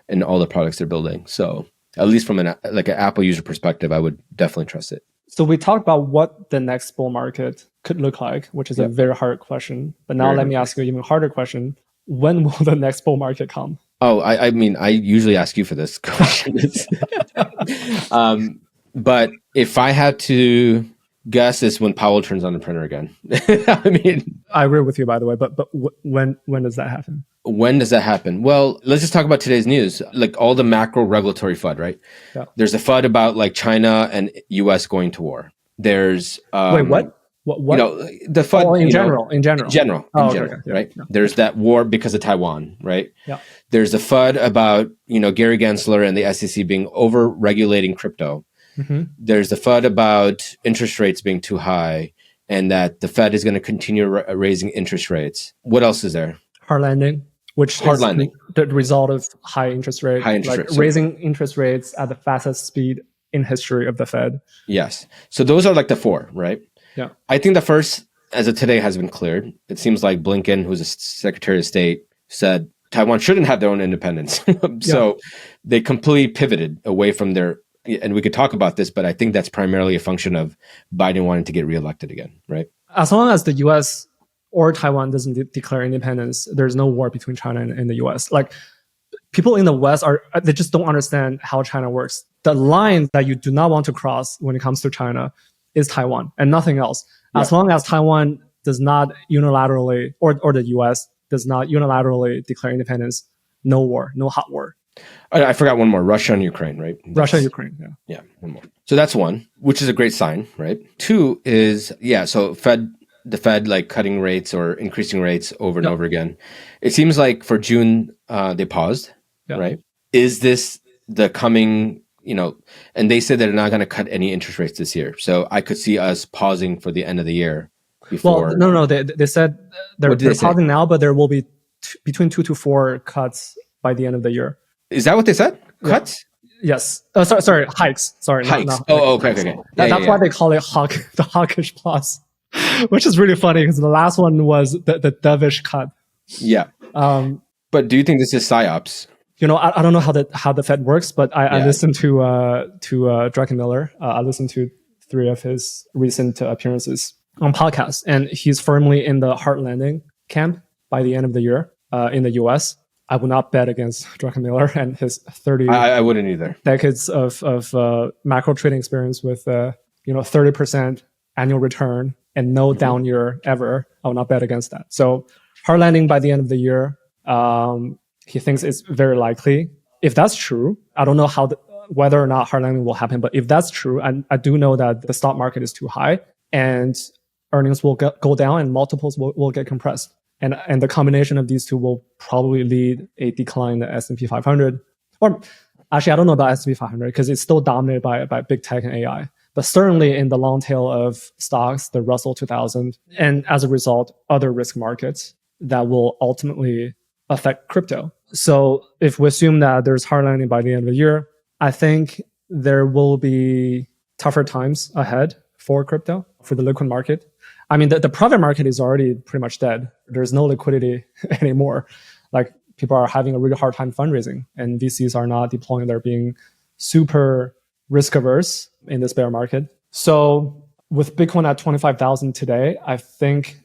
in all the products they're building. So at least from an Apple user perspective, I would definitely trust it. So we talked about what the next bull market could look like, which is a very hard question. But now let me ask you an even harder question. When will the next bull market come? Oh, I mean, I usually ask you for this question. But if I had to guess, it's when Powell turns on the printer again. I mean, I agree with you, by the way. But when does that happen? When does that happen? Well, let's just talk about today's news. Like all the macro regulatory FUD, right? Yeah. There's a FUD about like China and US going to war. There's wait, what? What? The FUD. Oh, in general. In general, Okay. Yeah, right? yeah. There's that war because of Taiwan, right? Yeah. There's the FUD about Gary Gensler and the SEC being over regulating crypto. Mm-hmm. There's the FUD about interest rates being too high, and that the Fed is going to continue raising interest rates. What else is there? Hard landing, which Hard is landing. the result of high interest rate, raising interest rates at the fastest speed in history of the Fed. Yes. So those are like the four, right? Yeah. I think the first, as of today, has been cleared. It seems like Blinken, who's a Secretary of State, said Taiwan shouldn't have their own independence. So they completely pivoted away from their, and we could talk about this, but I think that's primarily a function of Biden wanting to get reelected again, right? As long as the US or Taiwan doesn't declare independence, there's no war between China and the US. Like, people in the West they just don't understand how China works. The line that you do not want to cross when it comes to China is Taiwan and nothing else. As long as Taiwan does not unilaterally, or the US does not unilaterally declare independence, no war, no hot war. I forgot one more, Russia and Ukraine, right? Russia and Ukraine, yeah. Yeah, one more. So that's one, which is a great sign, right? Two is, so the Fed like cutting rates or increasing rates over and over again. It seems like for June, they paused, right? Is this the coming, and they said they're not going to cut any interest rates this year. So I could see us pausing for the end of the year before. Well, no, they said they're pausing now, but there will be between 2 to 4 cuts by the end of the year. Is that what they said? Cuts? Yes. Sorry, hikes. Sorry. Hikes. Not okay. That's why they call it the hawkish plus, which is really funny because the last one was the dovish cut. Yeah. But do you think this is psyops? I don't know how the Fed works, but I listened to Druckenmiller. I listened to 3 of his recent appearances on podcasts, and he's firmly in the hard landing camp by the end of the year in the US. I would not bet against Druckenmiller and his 30 I wouldn't either. decades of macro trading experience with 30% annual return and no down year ever. I will not bet against that. So hard landing by the end of the year. He thinks it's very likely. If that's true, I don't know whether or not hard landing will happen, but if that's true, I do know that the stock market is too high and earnings will go down and multiples will get compressed. And the combination of these two will probably lead a decline in the S&P 500. Or actually, I don't know about S&P 500 because it's still dominated by big tech and AI. But certainly in the long tail of stocks, the Russell 2000, and as a result, other risk markets that will ultimately affect crypto. So if we assume that there's hard landing by the end of the year, I think there will be tougher times ahead for crypto, for the liquid market. I mean, the private market is already pretty much dead. There's no liquidity anymore. Like, people are having a really hard time fundraising, and VCs are not deploying. They're being super risk averse in this bear market. So with Bitcoin at 25,000 today, I think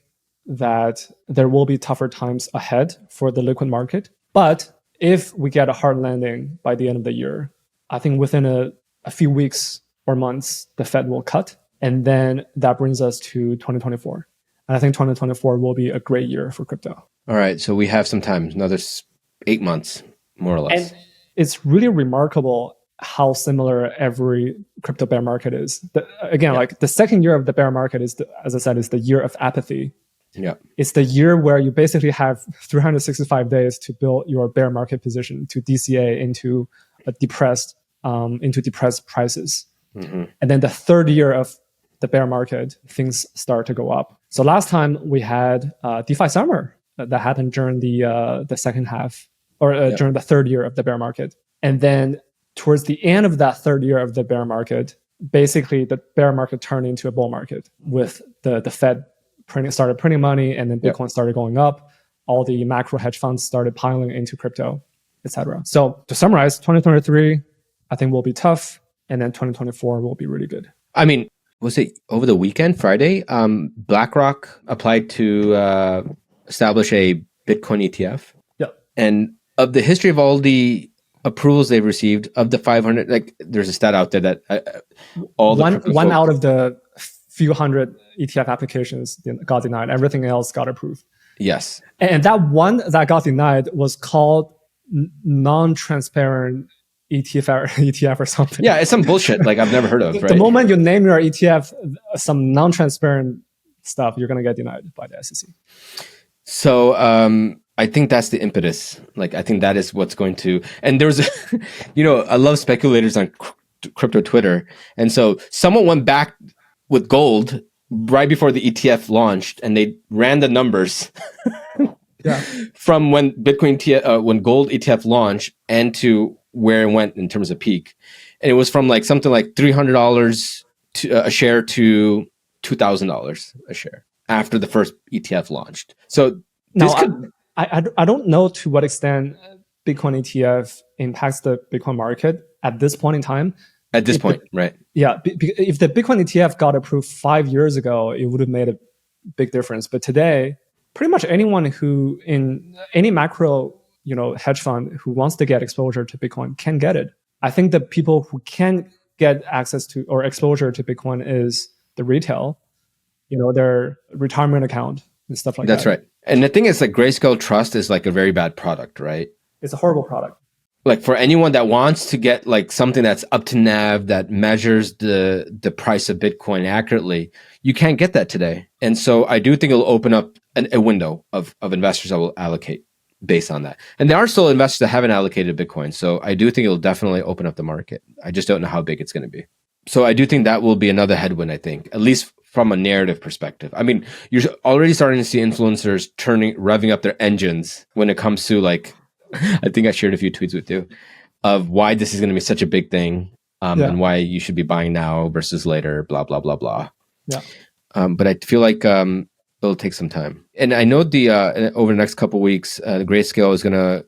that there will be tougher times ahead for the liquid market. But if we get a hard landing by the end of the year, I think within a few weeks or months, the Fed will cut. And then that brings us to 2024. And I think 2024 will be a great year for crypto. All right. So we have some time, another 8 months, more or less. And it's really remarkable how similar every crypto bear market is. Like the second year of the bear market is, as I said, is the year of apathy. Yeah. It's the year where you basically have 365 days to build your bear market position, to DCA into depressed prices. Mm-hmm. And then the third year of the bear market, things start to go up. So last time we had DeFi summer that happened during the second half, or during the third year of the bear market. And then towards the end of that third year of the bear market, basically the bear market turned into a bull market with the Fed started printing money, and then Bitcoin started going up. All the macro hedge funds started piling into crypto, etc. So to summarize, 2023, I think will be tough. And then 2024 will be really good. I mean, was it over the weekend, Friday? BlackRock applied to establish a Bitcoin ETF. Yeah. And of the history of all the approvals they've received, of the 500, like there's a stat out there that one out of the few hundred ETF applications got denied. Everything else got approved. Yes. And that one that got denied was called non-transparent ETF or something. Yeah, it's some bullshit like I've never heard of. The moment you name your ETF some non-transparent stuff, you're going to get denied by the SEC. So I think that's the impetus. Like, I think that is what's going to. And there's, I love speculators on crypto Twitter, and so someone went back with gold right before the ETF launched, and they ran the numbers. Yeah. From when when gold ETF launched and to where it went in terms of peak, and it was from like something like $300 a share to $2,000 a share after the first ETF launched. So this I don't know to what extent Bitcoin ETF impacts the Bitcoin market at this point in time. At this point, right? Yeah, if the Bitcoin ETF got approved 5 years ago, it would have made a big difference. But today, pretty much anyone who in any macro, hedge fund who wants to get exposure to Bitcoin can get it. I think the people who can get access to or exposure to Bitcoin is the retail, their retirement account and stuff like that. That's right. And the thing is, like, Grayscale Trust is like a very bad product, right? It's a horrible product. Like, for anyone that wants to get like something that's up to NAV, that measures the price of Bitcoin accurately, you can't get that today. And so I do think it'll open up a window of investors that will allocate based on that. And there are still investors that haven't allocated Bitcoin. So I do think it'll definitely open up the market. I just don't know how big it's going to be. So I do think that will be another headwind, I think, at least from a narrative perspective. I mean, you're already starting to see influencers revving up their engines when it comes to, like, I think I shared a few tweets with you of why this is going to be such a big thing, and why you should be buying now versus later, blah, blah, blah, blah. Yeah. But I feel like it'll take some time. And I know over the next couple of weeks, Grayscale is going to,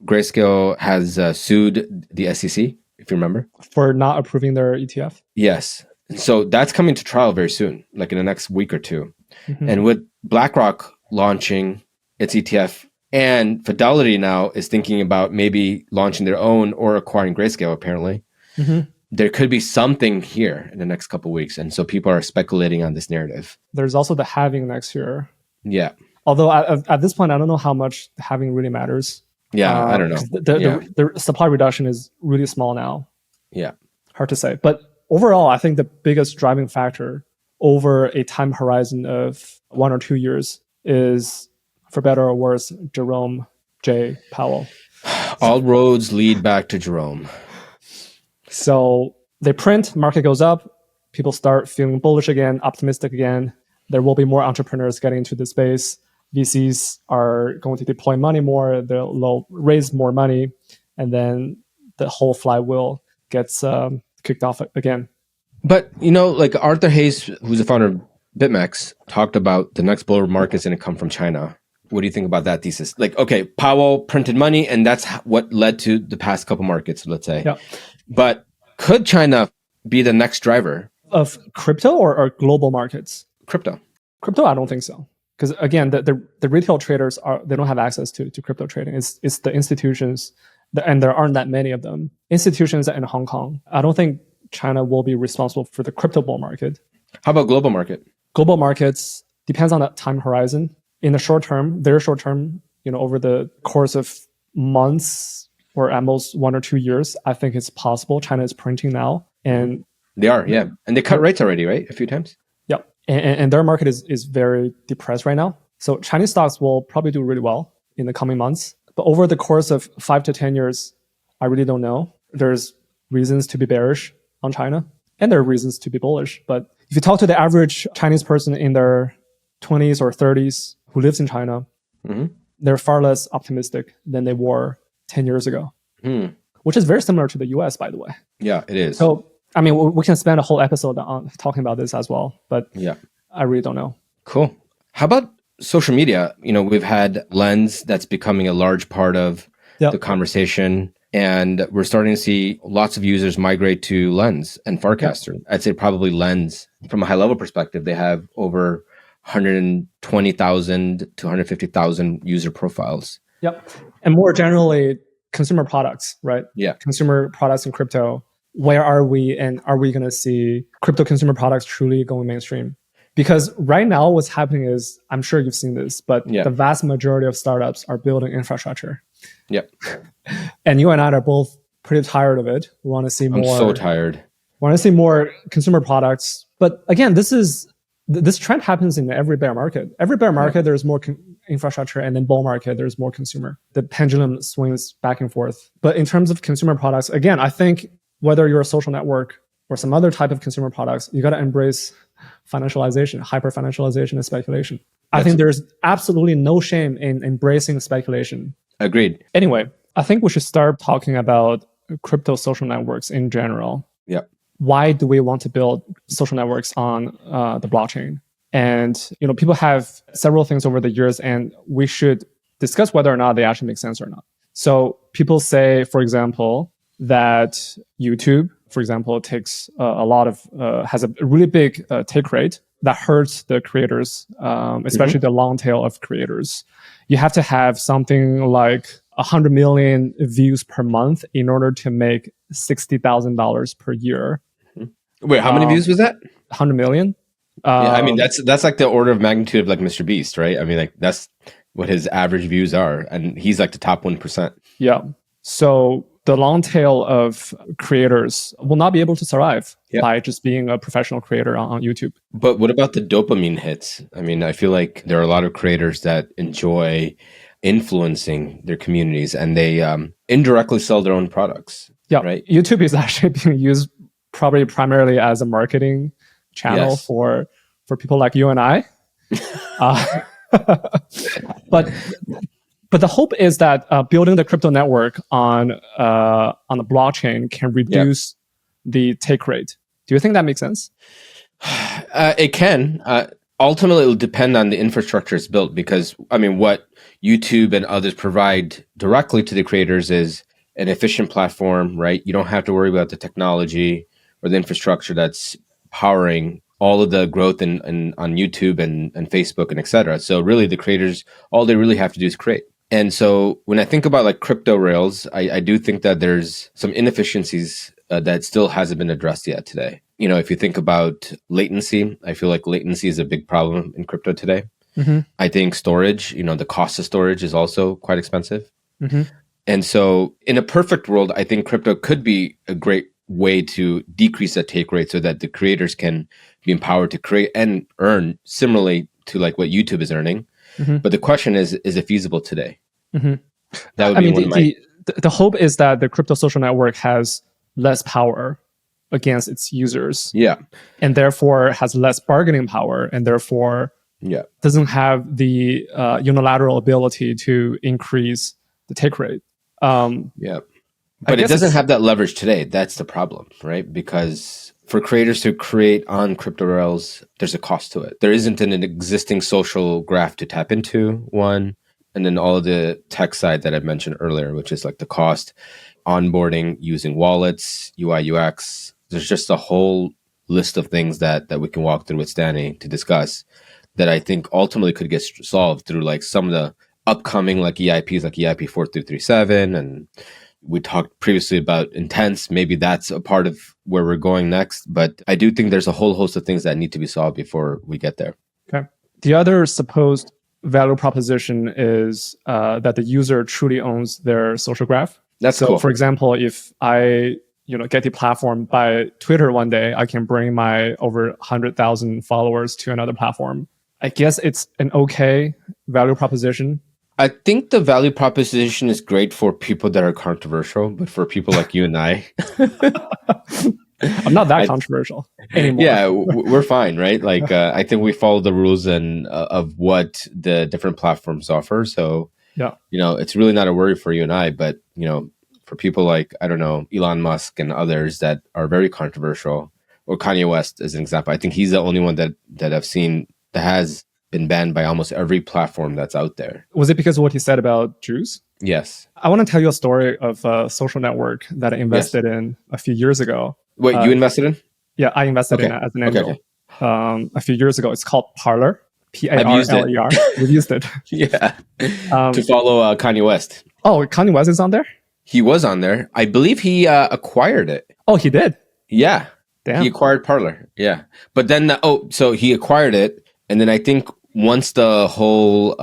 Grayscale has sued the SEC, if you remember. For not approving their ETF? Yes. So that's coming to trial very soon, like in the next week or two. Mm-hmm. And with BlackRock launching its ETF, and Fidelity now is thinking about maybe launching their own or acquiring Grayscale, apparently. Mm-hmm. There could be something here in the next couple of weeks. And so people are speculating on this narrative. There's also the halving next year. Yeah. Although at this point, I don't know how much the halving really matters. Yeah, I don't know. The supply reduction is really small now. Yeah. Hard to say. But overall, I think the biggest driving factor over a time horizon of 1 or 2 years is, for better or worse, Jerome J. Powell. All roads lead back to Jerome. So they print, market goes up, people start feeling bullish again, optimistic again. There will be more entrepreneurs getting into the space. VCs are going to deploy money more, they'll raise more money, and then the whole flywheel gets kicked off again. But, like Arthur Hayes, who's the founder of BitMEX, talked about the next bull market is going to come from China. What do you think about that thesis? Like, okay, Powell printed money, and that's what led to the past couple markets, let's say. Yeah. But could China be the next driver? Of crypto or global markets? Crypto, I don't think so. Because again, the retail traders they don't have access to crypto trading. It's the institutions, and there aren't that many of them. Institutions in Hong Kong. I don't think China will be responsible for the crypto bull market. How about global market? Global markets depends on the time horizon. In the short term, over the course of months or at most 1 or 2 years, I think it's possible. China is printing now, and they are, yeah, and they cut rates already, right? A few times. Yeah, and their market is very depressed right now. So Chinese stocks will probably do really well in the coming months. But over the course of 5 to 10 years, I really don't know. There's reasons to be bearish on China, and there are reasons to be bullish. But if you talk to the average Chinese person in their 20s or 30s who lives in China, mm-hmm. they're far less optimistic than they were 10 years ago, which is very similar to the US, by the way. Yeah, it is. So, I mean, we can spend a whole episode on talking about this as well, but yeah, I really don't know. Cool. How about social media? We've had Lens that's becoming a large part of the conversation, and we're starting to see lots of users migrate to Lens and Farcaster. Yep. I'd say probably Lens, from a high level perspective, they have over 120,000 to 150,000 user profiles. Yep. And more generally, consumer products, right? Yeah. Consumer products in crypto. Where are we? And are we going to see crypto consumer products truly going mainstream? Because right now what's happening is, I'm sure you've seen this, but the vast majority of startups are building infrastructure. Yep. And you and I are both pretty tired of it. We want to see more. I'm so tired. We want to see more consumer products. But again, this is this trend happens in every bear market. Every bear market, there's more infrastructure, and then bull market, there's more consumer. The pendulum swings back and forth. But in terms of consumer products, again, I think whether you're a social network or some other type of consumer products, you got to embrace financialization, hyper-financialization, and speculation. I think there's absolutely no shame in embracing speculation. Agreed. Anyway, I think we should start talking about crypto social networks in general. Yeah. Why do we want to build social networks on the blockchain? And people have several things over the years, and we should discuss whether or not they actually make sense or not. So people say, for example, that YouTube, for example, takes a lot of has a really big take rate that hurts the creators, especially the long tail of creators. You have to have something like 100 million views per month in order to make $60,000 per year. Wait, how many views was that? 100 million. Yeah, I mean that's like the order of magnitude of like Mr. Beast, right? I mean, like that's what his average views are, and he's like the top 1%. Yeah. So the long tail of creators will not be able to survive by just being a professional creator on YouTube. But what about the dopamine hits? I mean, I feel like there are a lot of creators that enjoy influencing their communities, and they indirectly sell their own products. Yeah, right. YouTube is actually being used probably primarily as a marketing channel for people like you and I. But the hope is that building the crypto network on the blockchain can reduce the take rate. Do you think that makes sense? It can. Ultimately, it will depend on the infrastructure it's built, because I mean, what YouTube and others provide directly to the creators is an efficient platform, right? You don't have to worry about the technology or the infrastructure that's powering all of the growth on YouTube and Facebook and et cetera. So really the creators, all they really have to do is create. And so when I think about like crypto rails, I do think that there's some inefficiencies that still hasn't been addressed yet today. If you think about latency, I feel like latency is a big problem in crypto today. Mm-hmm. I think storage, the cost of storage is also quite expensive. Mm-hmm. And so in a perfect world, I think crypto could be a great way to decrease that take rate so that the creators can be empowered to create and earn similarly to like what YouTube is earning. Mm-hmm. But the question is it feasible today? Mm-hmm. That would be one of my... The hope is that the crypto social network has less power against its users. Yeah. And therefore has less bargaining power, and therefore doesn't have the unilateral ability to increase the take rate. But it doesn't have that leverage today. That's the problem, right? Because for creators to create on crypto rails, there's a cost to it. There isn't an existing social graph to tap into, one. And then all of the tech side that I mentioned earlier, which is like the cost, onboarding, using wallets, UI, UX. There's just a whole list of things that we can walk through with Stanley to discuss that I think ultimately could get solved through like some of the upcoming like EIPs, like EIP 4337. And we talked previously about Intense. Maybe that's a part of where we're going next. But I do think there's a whole host of things that need to be solved before we get there. Okay. The other supposed value proposition is that the user truly owns their social graph. That's cool. For example, if I get deplatformed by Twitter one day, I can bring my over 100,000 followers to another platform. I guess it's an okay value proposition. I think the value proposition is great for people that are controversial, but for people like you and I, I'm not that controversial anymore. Yeah, we're fine, right? Like, I think we follow the rules and of what the different platforms offer. So, it's really not a worry for you and I, but, for people like, I don't know, Elon Musk and others that are very controversial, or Kanye West as an example, I think he's the only one that I've seen that has been banned by almost every platform that's out there. Was it because of what he said about Jews? Yes. I want to tell you a story of a social network that I invested in a few years ago. Wait, you invested in? Yeah, I invested in it as an angel. A few years ago. It's called Parler. Parler. We've used it. Yeah. To follow Kanye West. Oh, Kanye West is on there? He was on there. I believe he acquired it. Oh, he did? Yeah. Damn. He acquired Parler. Yeah. But then, so he acquired it. And then I think once the whole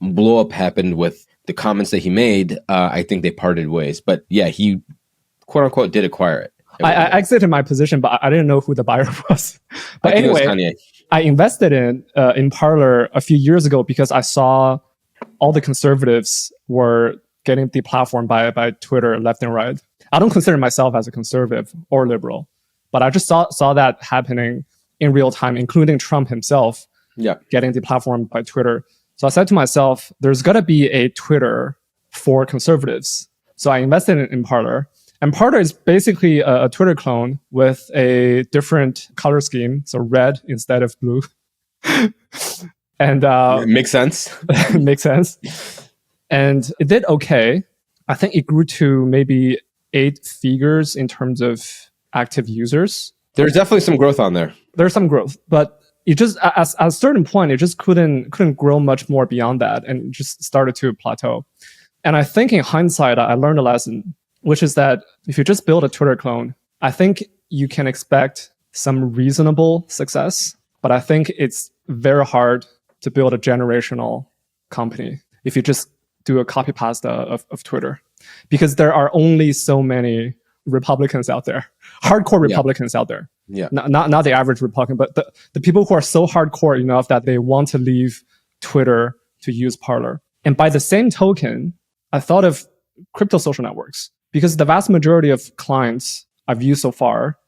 blow up happened with the comments that he made, I think they parted ways. But yeah, he quote unquote did acquire it. I exited my position, but I didn't know who the buyer was. But anyway, I invested in Parler a few years ago because I saw all the conservatives were getting deplatformed by Twitter left and right. I don't consider myself as a conservative or liberal, but I just saw that happening in real time, including Trump himself getting deplatformed by Twitter. So I said to myself, there's got to be a Twitter for conservatives. So I invested in Parler. And Parler is basically a Twitter clone with a different color scheme, so red instead of blue. And makes sense. makes sense. And it did okay. I think it grew to maybe 8 figures in terms of active users. There's definitely some growth on there. There's some growth, but it just at a certain point, it just couldn't grow much more beyond that, and it just started to plateau. And I think in hindsight, I learned a lesson, which is that if you just build a Twitter clone, I think you can expect some reasonable success, but I think it's very hard to build a generational company if you just do a copy pasta of Twitter, because there are only so many Republicans out there, hardcore Republicans out there. Yeah. Not the average Republican, but the people who are so hardcore enough that they want to leave Twitter to use Parler. And by the same token, I thought of crypto social networks, because the vast majority of clients I've used so far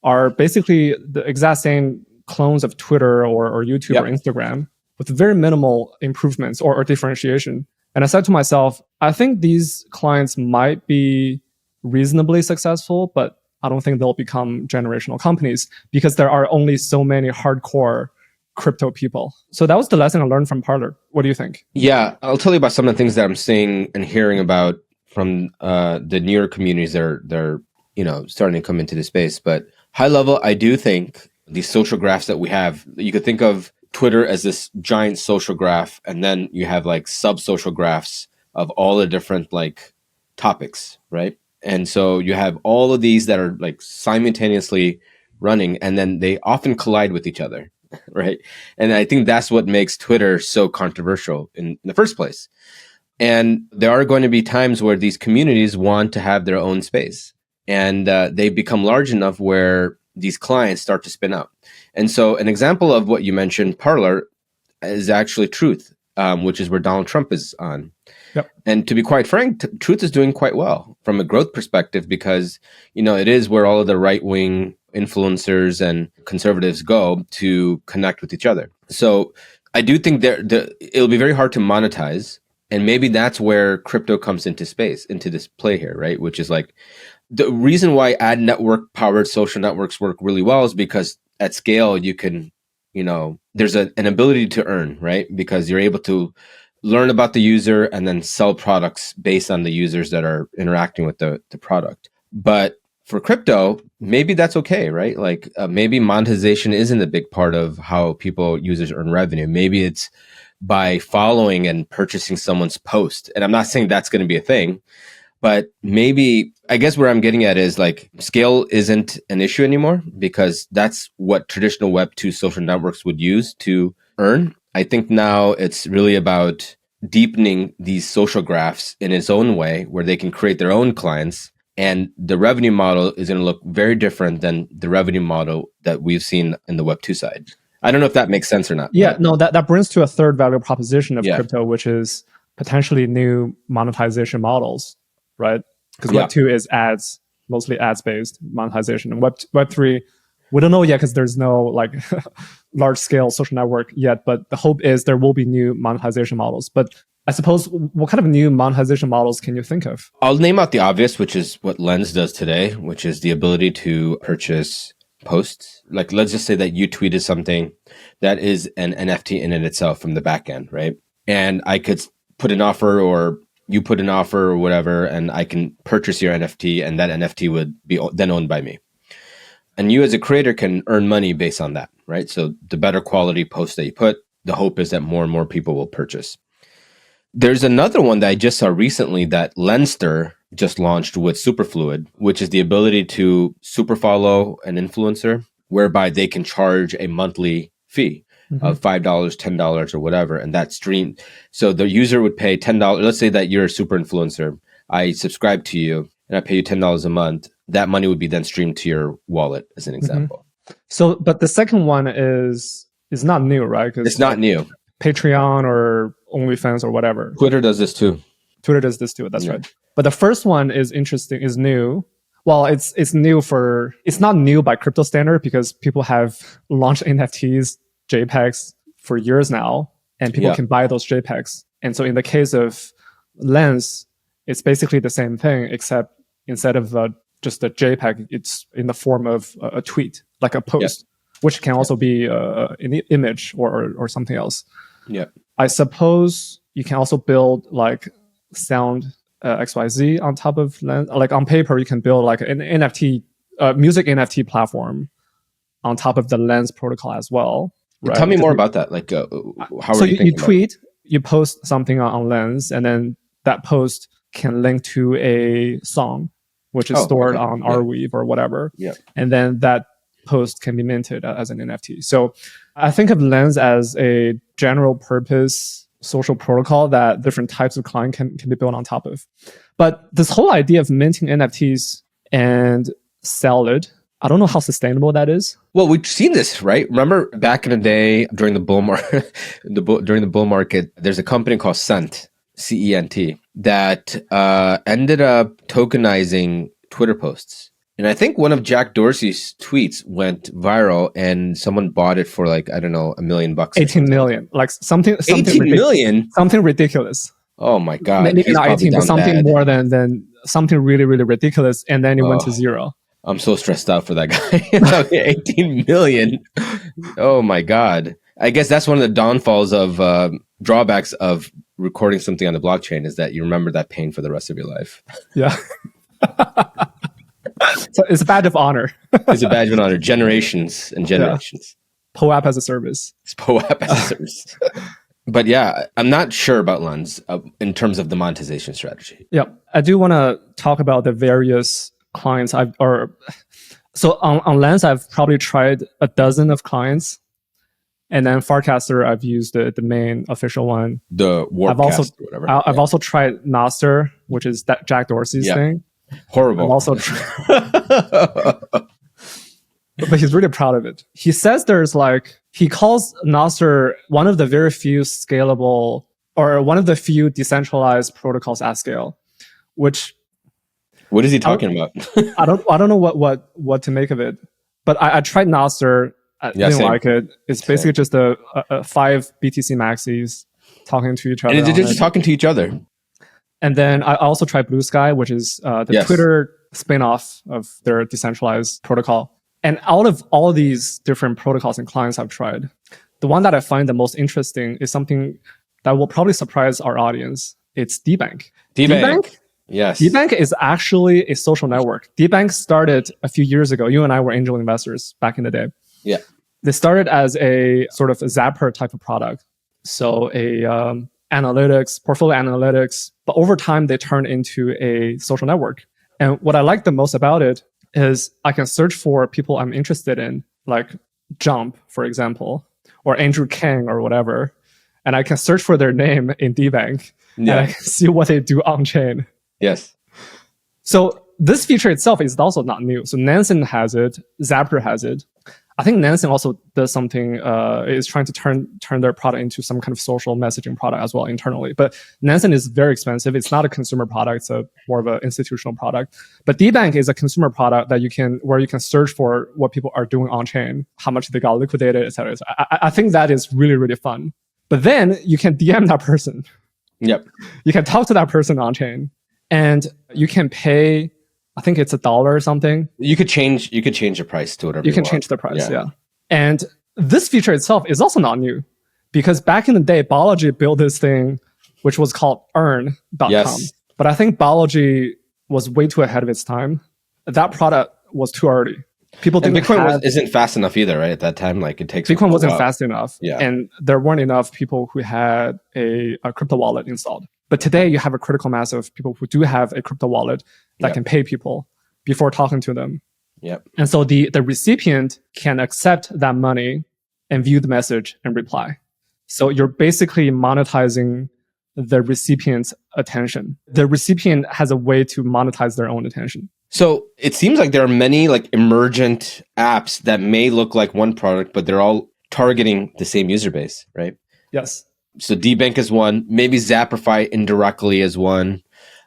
are basically the exact same clones of Twitter or YouTube or Instagram with very minimal improvements or differentiation. And I said to myself, I think these clients might be reasonably successful, but I don't think they'll become generational companies because there are only so many hardcore crypto people. So that was the lesson I learned from Parler. What do you think? Yeah, I'll tell you about some of the things that I'm seeing and hearing about from the newer communities that they're starting to come into the space. But high level, I do think these social graphs that we have, you could think of Twitter as this giant social graph, and then you have like sub-social graphs of all the different like topics, right? And so you have all of these that are like simultaneously running, and then they often collide with each other, right? And I think that's what makes Twitter so controversial in the first place. And there are going to be times where these communities want to have their own space, and they become large enough where these clients start to spin out. And so an example of what you mentioned, Parler, is actually Truth, which is where Donald Trump is on. Yep. And to be quite frank, Truth is doing quite well from a growth perspective because, it is where all of the right-wing influencers and conservatives go to connect with each other. So I do think it'll be very hard to monetize. And maybe that's where crypto comes into this play here, right? Which is like the reason why ad network powered social networks work really well is because at scale, you can, there's an ability to earn, right? Because you're able to learn about the user and then sell products based on the users that are interacting with the product. But for crypto, maybe that's okay, right? Like maybe monetization isn't a big part of how users earn revenue. Maybe it's by following and purchasing someone's post. And I'm not saying that's going to be a thing, but maybe, I guess where I'm getting at is like scale isn't an issue anymore because that's what traditional Web2 social networks would use to earn. I think now it's really about deepening these social graphs in its own way where they can create their own clients. And the revenue model is going to look very different than the revenue model that we've seen in the Web2 side. I don't know if that makes sense or not. Yeah, no, that brings to a third value proposition of crypto, which is potentially new monetization models, right? Because Web2 is ads, mostly ads-based monetization. And Web3, we don't know yet because there's no like large-scale social network yet, but the hope is there will be new monetization models. But I suppose, what kind of new monetization models can you think of? I'll name out the obvious, which is what Lens does today, which is the ability to purchase posts. Like, let's just say that you tweeted something that is an NFT in and itself from the back end, right? And I could put an offer, or you put an offer or whatever, and I can purchase your NFT, and that NFT would be then owned by me. And you as a creator can earn money based on that, right? So the better quality posts that you put, the hope is that more and more people will purchase. There's another one that I just saw recently that Lenster just launched with Superfluid, which is the ability to super follow an influencer, whereby they can charge a monthly fee of $5, $10 or whatever, and that's streamed. So the user would pay $10. Let's say that you're a super influencer. I subscribe to you and I pay you $10 a month. That money would be then streamed to your wallet, as an example. So, but the second one is It's not new, right? It's not new. Patreon or OnlyFans or whatever. Twitter does this too. Twitter does this too. That's right. But the first one is interesting, is new. Well, it's new it's not new by crypto standard because people have launched NFTs, JPEGs for years now, and people can buy those JPEGs. And so in the case of Lens, it's basically the same thing, except instead of just a JPEG, it's in the form of a tweet, like a post, which can also be an image or something else. Yeah. I suppose you can also build like sound XYZ on top of Lens. Like on paper, you can build like an NFT, music NFT platform on top of the Lens protocol as well. Right? Tell me more about that. Like, how so are you thinking you tweet, you post something on Lens, and then that post can link to a song, which is stored on Arweave or whatever. Yeah. And then that post can be minted as an NFT. So I think of Lens as a general purpose social protocol that different types of client can be built on top of. But this whole idea of minting NFTs and sell it, I don't know how sustainable that is. Well, we've seen this, right? Remember back in the day during the bull market, during the bull market, there's a company called Cent, CENT, that ended up tokenizing Twitter posts. And I think one of Jack Dorsey's tweets went viral and someone bought it for like, I don't know, $1 million. 18 million. Like something 18 million? Something ridiculous. Oh my God. Maybe not 18, but something more than something really, really ridiculous. And then it went to zero. I'm so stressed out for that guy. Okay, 18 million. Oh my God. I guess that's one of the downfalls of drawbacks of recording something on the blockchain is that you remember that pain for the rest of your life. Yeah. So it's a badge of honor. It's a badge of honor. Generations and generations. Yeah. POAP as a service. It's POAP as a service. But yeah, I'm not sure about Lens in terms of the monetization strategy. Yeah. I do want to talk about the various clients so on Lens, I've probably tried a dozen of clients. And then Farcaster, I've used the main official one. The Warpcast or whatever. I've also tried Nostr, which is that Jack Dorsey's thing. Horrible. I've also but he's really proud of it. He says he calls Nostr one of the very few scalable or one of the few decentralized protocols at scale, which what is he talking about? I don't know what to make of it. But I tried Nostr. I didn't like it. It's basically just a 5 BTC maxis talking to each other. And they're just talking to each other. And then I also tried Blue Sky, which is the Twitter spin-off of their decentralized protocol. And out of all these different protocols and clients I've tried, the one that I find the most interesting is something that will probably surprise our audience. It's DBank. DBank? Yes. DBank is actually a social network. DBank started a few years ago. You and I were angel investors back in the day. Yeah. They started as a sort of a Zapper type of product. So analytics, portfolio analytics, but over time they turned into a social network. And what I like the most about it is I can search for people I'm interested in, like Jump, for example, or Andrew Kang or whatever. And I can search for their name in DBank and I can see what they do on chain. Yes. So this feature itself is also not new. So Nansen has it, Zapper has it. I think Nansen also does something, is trying to turn their product into some kind of social messaging product as well internally. But Nansen is very expensive. It's not a consumer product. It's more of an institutional product. But DBank is a consumer product that where you can search for what people are doing on chain, how much they got liquidated, et cetera. I think that is really, really fun. But then you can DM that person. Yep. You can talk to that person on chain and you can pay, I think it's $1 or something. You could change the price to whatever you can want. Change the price, yeah. And this feature itself is also not new because back in the day, Biology built this thing which was called earn.com. Yes. But I think Biology was way too ahead of its time. That product was too early. People didn't Bitcoin isn't fast enough either, right? At that time, like it takes Bitcoin wasn't fast enough. Yeah. And there weren't enough people who had a crypto wallet installed. But today you have a critical mass of people who do have a crypto wallet that can pay people before talking to them. Yep. And so the recipient can accept that money and view the message and reply. So you're basically monetizing the recipient's attention. The recipient has a way to monetize their own attention. So it seems like there are many like emergent apps that may look like one product, but they're all targeting the same user base, right? Yes. So DBank is one, maybe Zappify indirectly is one,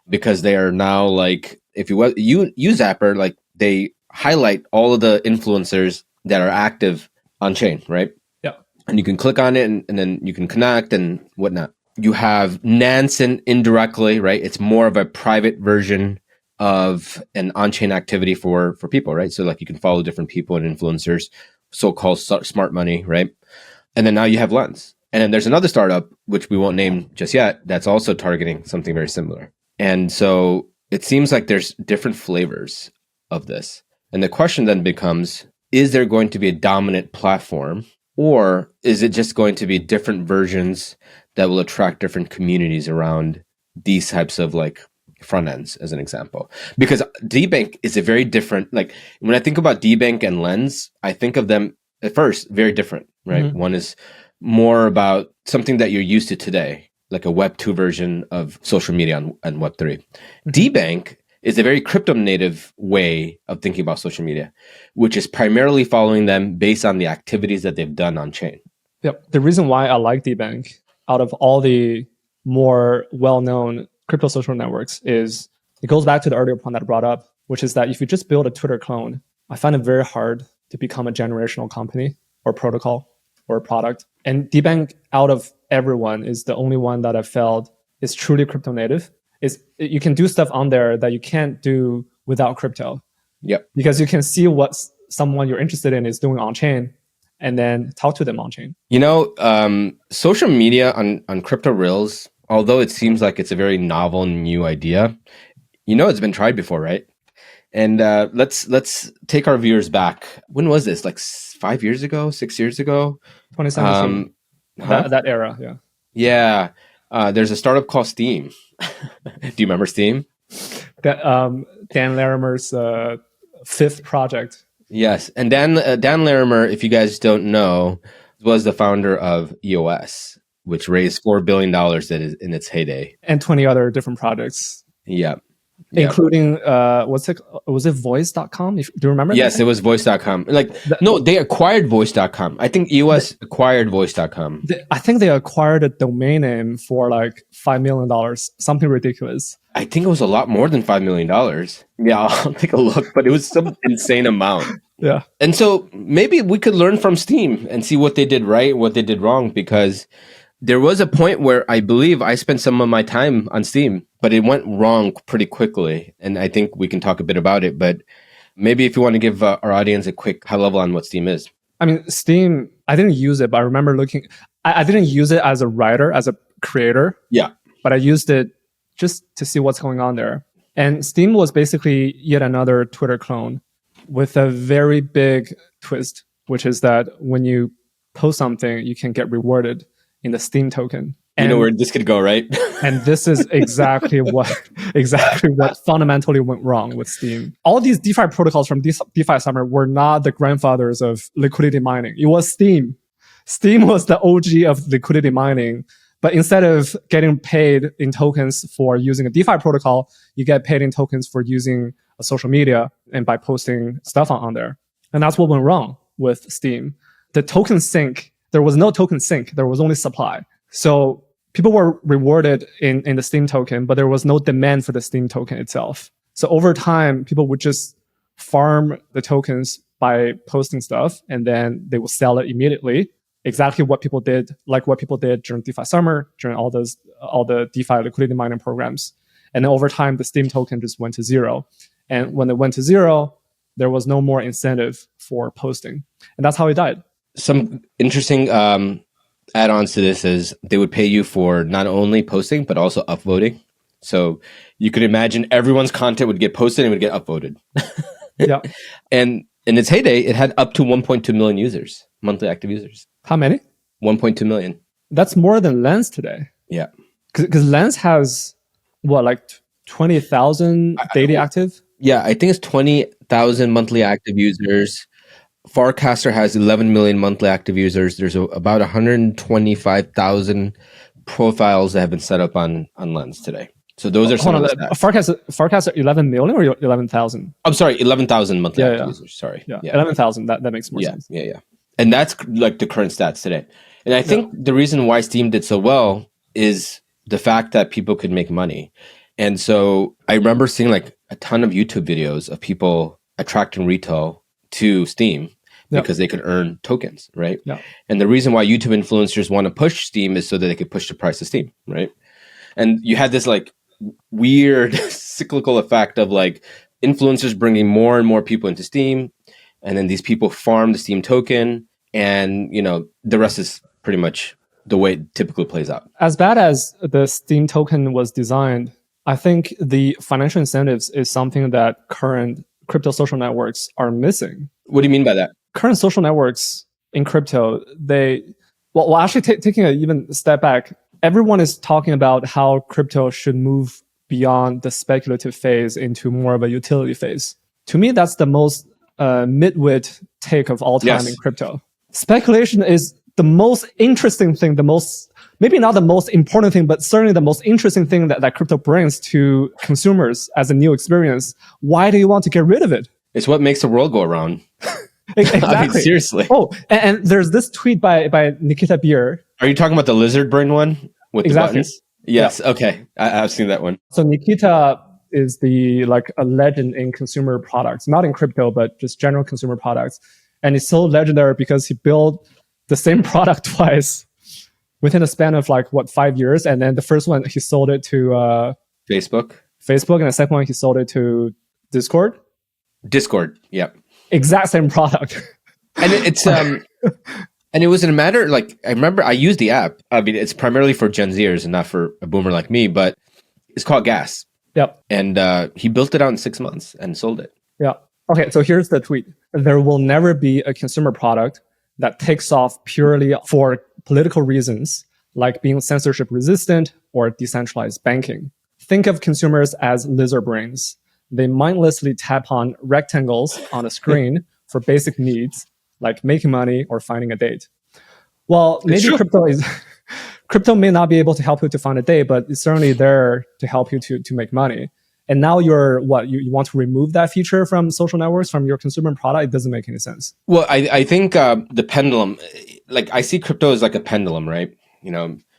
because they are now like, if you use Zapper, like they highlight all of the influencers that are active on chain, right? Yeah. And you can click on it and then you can connect and whatnot. You have Nansen indirectly, right? It's more of a private version of an on-chain activity for people, right? So like you can follow different people and influencers, so-called smart money, right? And then now you have Lens. And then there's another startup, which we won't name just yet, that's also targeting something very similar. And so it seems like there's different flavors of this. And the question then becomes, is there going to be a dominant platform, or is it just going to be different versions that will attract different communities around these types of like front ends, as an example? Because DBank is a very different, like when I think about DBank and Lens, I think of them at first very different, right? Mm-hmm. One is more about something that you're used to today, like a Web 2 version of social media and Web 3. Mm-hmm. DBank is a very crypto native way of thinking about social media, which is primarily following them based on the activities that they've done on chain. Yep. The reason why I like DBank out of all the more well-known crypto social networks is it goes back to the earlier point that I brought up, which is that if you just build a Twitter clone, I find it very hard to become a generational company or protocol or product. And DBank, out of everyone, is the only one that I felt is truly crypto native. You can do stuff on there that you can't do without crypto. Yep. Because you can see what someone you're interested in is doing on chain and then talk to them on chain. You know, social media on crypto rails, although it seems like it's a very novel new idea, you know, it's been tried before, right? And let's take our viewers back. When was this? Like 5 years ago, 6 years ago? 2017. That era, yeah. Yeah. There's a startup called Steem. Do you remember Steem? That Dan Larimer's fifth project. Yes. And Dan Larimer, if you guys don't know, was the founder of EOS, which raised $4 billion in its heyday. And 20 other different projects. Yeah. Including, was it voice.com? Do you remember? Yes, it was voice.com. No, they acquired voice.com. I think EOS acquired voice.com. I think they acquired a domain name for like $5 million, something ridiculous. I think it was a lot more than $5 million. Yeah, I'll take a look, but it was some insane amount. Yeah. And so maybe we could learn from Steem and see what they did right, what they did wrong, because there was a point where I believe I spent some of my time on Steem, but it went wrong pretty quickly. And I think we can talk a bit about it, but maybe if you want to give our audience a quick high level on what Steem is. I mean, Steem, I didn't use it, but I remember I didn't use it as a writer, as a creator. Yeah. But I used it just to see what's going on there. And Steem was basically yet another Twitter clone with a very big twist, which is that when you post something, you can get rewarded in the Steem token. And, you know where this could go, right? And this is exactly what fundamentally went wrong with Steem. All these DeFi protocols from DeFi summer were not the grandfathers of liquidity mining. It was Steem. Steem was the OG of liquidity mining. But instead of getting paid in tokens for using a DeFi protocol, you get paid in tokens for using a social media and by posting stuff on there. And that's what went wrong with Steem. The token sink, there was no token sink. There was only supply. So people were rewarded in the Steem token, but there was no demand for the Steem token itself. So over time, people would just farm the tokens by posting stuff, and then they will sell it immediately. Exactly what people did, like what people did during DeFi summer, during all the DeFi liquidity mining programs. And then over time, the Steem token just went to zero. And when it went to zero, there was no more incentive for posting. And that's how it died. Some interesting add-ons to this is they would pay you for not only posting, but also upvoting. So you could imagine everyone's content would get posted and would get upvoted. Yeah. And in its heyday, it had up to 1.2 million users, monthly active users. How many? 1.2 million. That's more than Lens today. Yeah. Because Lens has, what, like 20,000 daily active? Yeah, I think it's 20,000 monthly active users. Farcaster has 11 million monthly active users. There's about 125,000 profiles that have been set up on Lens today. So those are some of the stats. Farcaster 11 million or 11,000? I'm sorry, 11,000 monthly active users. Sorry. Yeah. 11,000. That makes more sense. Yeah. And that's like the current stats today. And I think the reason why Steem did so well is the fact that people could make money. And so I remember seeing like a ton of YouTube videos of people attracting retail to Steem because they could earn tokens, right? Yeah. And the reason why YouTube influencers want to push Steem is so that they could push the price of Steem, right? And you had this like weird cyclical effect of like influencers bringing more and more people into Steem, and then these people farm the Steem token, and you know the rest is pretty much the way it typically plays out. As bad as the Steem token was designed, I think the financial incentives is something that current crypto social networks are missing. What do you mean by that? Current social networks in crypto, actually taking an even step back, everyone is talking about how crypto should move beyond the speculative phase into more of a utility phase. To me, that's the most midwit take of all time in crypto. Speculation is the most interesting thing, maybe not the most important thing, but certainly the most interesting thing that crypto brings to consumers as a new experience. Why do you want to get rid of it? It's what makes the world go around. Exactly. I mean, seriously. Oh, and there's this tweet by Nikita Bier. Are you talking about the lizard brain one with the buttons? Yes. Yeah. Okay. I've seen that one. So Nikita is a legend in consumer products, not in crypto, but just general consumer products. And he's so legendary because he built the same product twice within a span of 5 years. And then the first one, he sold it to Facebook. And the second one, he sold it to Discord. Yep. Exact same product. And it's and it wasn't a matter, I remember I used the app. I mean, it's primarily for Gen Zers and not for a boomer like me, but it's called Gas. Yep. And he built it out in 6 months and sold it. Yeah. Okay, so here's the tweet. There will never be a consumer product that takes off purely for political reasons, like being censorship resistant or decentralized banking. Think of consumers as lizard brains. They mindlessly tap on rectangles on a screen for basic needs, like making money or finding a date. Well, maybe crypto may not be able to help you to find a date, but it's certainly there to help you to make money. And now you want to remove that feature from social networks, from your consumer product? It doesn't make any sense. Well, I think the pendulum, I see crypto as like a pendulum, right?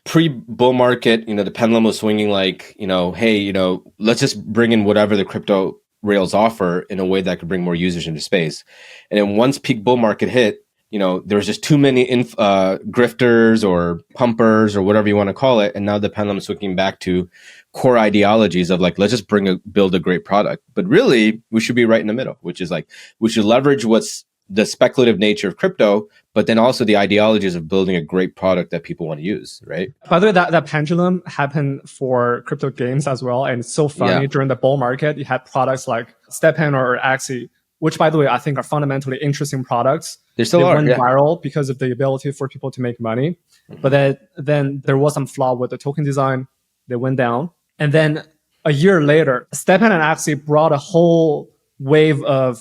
Pre-bull market, the pendulum was swinging hey, let's just bring in whatever the crypto rails offer in a way that could bring more users into space. And then once peak bull market hit, there was just too many grifters or pumpers or whatever you want to call it. And now the pendulum is swinging back to core ideologies of let's just build a great product. But really, we should be right in the middle, which is we should leverage what's the speculative nature of crypto, but then also the ideologies of building a great product that people want to use, right? By the way, that pendulum happened for crypto games as well. And it's so funny, during the bull market, you had products like Steem or Axie, which, by the way, I think are fundamentally interesting products. They went viral because of the ability for people to make money. Mm-hmm. But then there was some flaw with the token design. They went down. And then a year later, Steem and Axie brought a whole wave of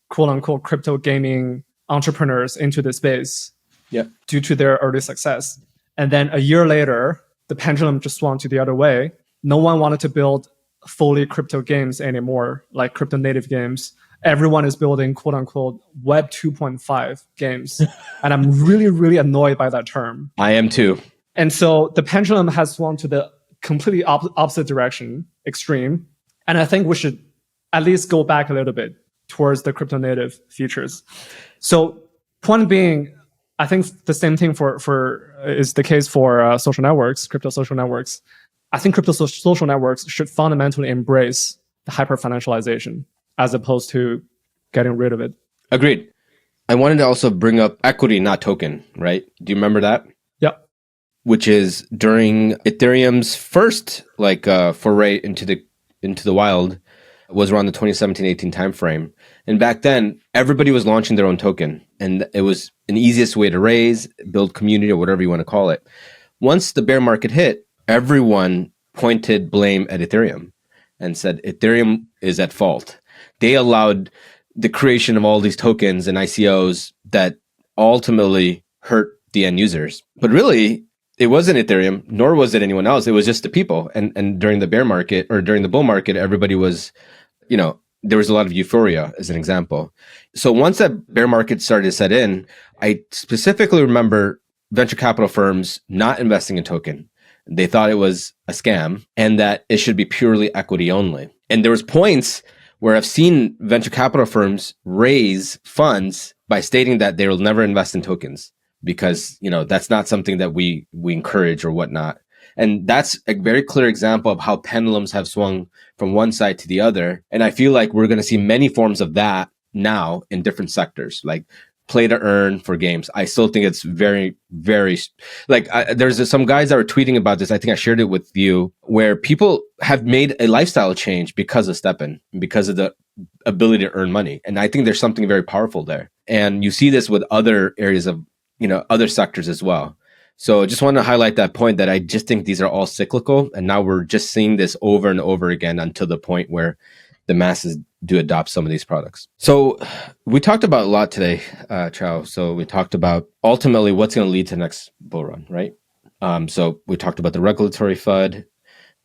quote unquote crypto gaming entrepreneurs into the space due to their early success. And then a year later, the pendulum just swung to the other way. No one wanted to build fully crypto games anymore, like crypto native games. Everyone is building quote unquote Web 2.5 games. And I'm really, really annoyed by that term. I am too. And so the pendulum has swung to the completely opposite direction, extreme. And I think we should at least go back a little bit towards the crypto native features. So point being, I think the same thing is the case for social networks, crypto social networks. I think crypto social networks should fundamentally embrace the hyper-financialization as opposed to getting rid of it. Agreed. I wanted to also bring up equity, not token, right? Do you remember that? Yep. Which is during Ethereum's first foray into the wild was around the 2017-18 timeframe. And back then, everybody was launching their own token. And it was an easiest way to raise, build community, or whatever you want to call it. Once the bear market hit, everyone pointed blame at Ethereum and said Ethereum is at fault. They allowed the creation of all these tokens and ICOs that ultimately hurt the end users. But really, it wasn't Ethereum, nor was it anyone else. It was just the people. And during the bear market or during the bull market, everybody was, there was a lot of euphoria as an example. So once that bear market started to set in, I specifically remember venture capital firms not investing in token. They thought it was a scam and that it should be purely equity only. And there was points where I've seen venture capital firms raise funds by stating that they will never invest in tokens because, that's not something that we encourage or whatnot. And that's a very clear example of how pendulums have swung from one side to the other. And I feel like we're going to see many forms of that now in different sectors, like play to earn for games. I still think it's very, very there's some guys that were tweeting about this. I think I shared it with you, where people have made a lifestyle change because of STEPN, because of the ability to earn money. And I think there's something very powerful there. And you see this with other areas of, other sectors as well. So I just want to highlight that point that I just think these are all cyclical. And now we're just seeing this over and over again until the point where the masses do adopt some of these products. So we talked about a lot today, Qiao. So we talked about ultimately what's going to lead to the next bull run, right? So we talked about the regulatory FUD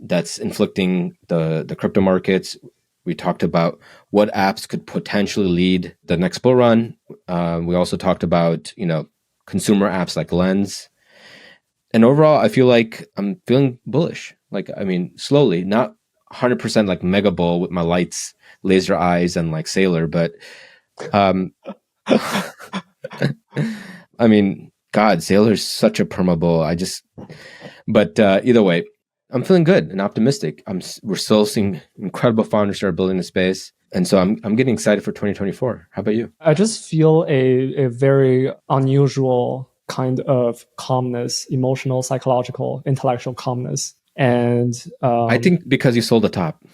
that's inflicting the crypto markets. We talked about what apps could potentially lead the next bull run. We also talked about, consumer apps like Lens. And overall, I feel like I'm feeling bullish. Slowly, not 100% like mega bull with my lights, laser eyes, and like Sailor, but God, Sailor's such a perma bull. But either way, I'm feeling good and optimistic. We're still seeing incredible founders start building the space. And so I'm getting excited for 2024. How about you? I just feel a very unusual kind of calmness, emotional, psychological, intellectual calmness. And I think because you sold the top.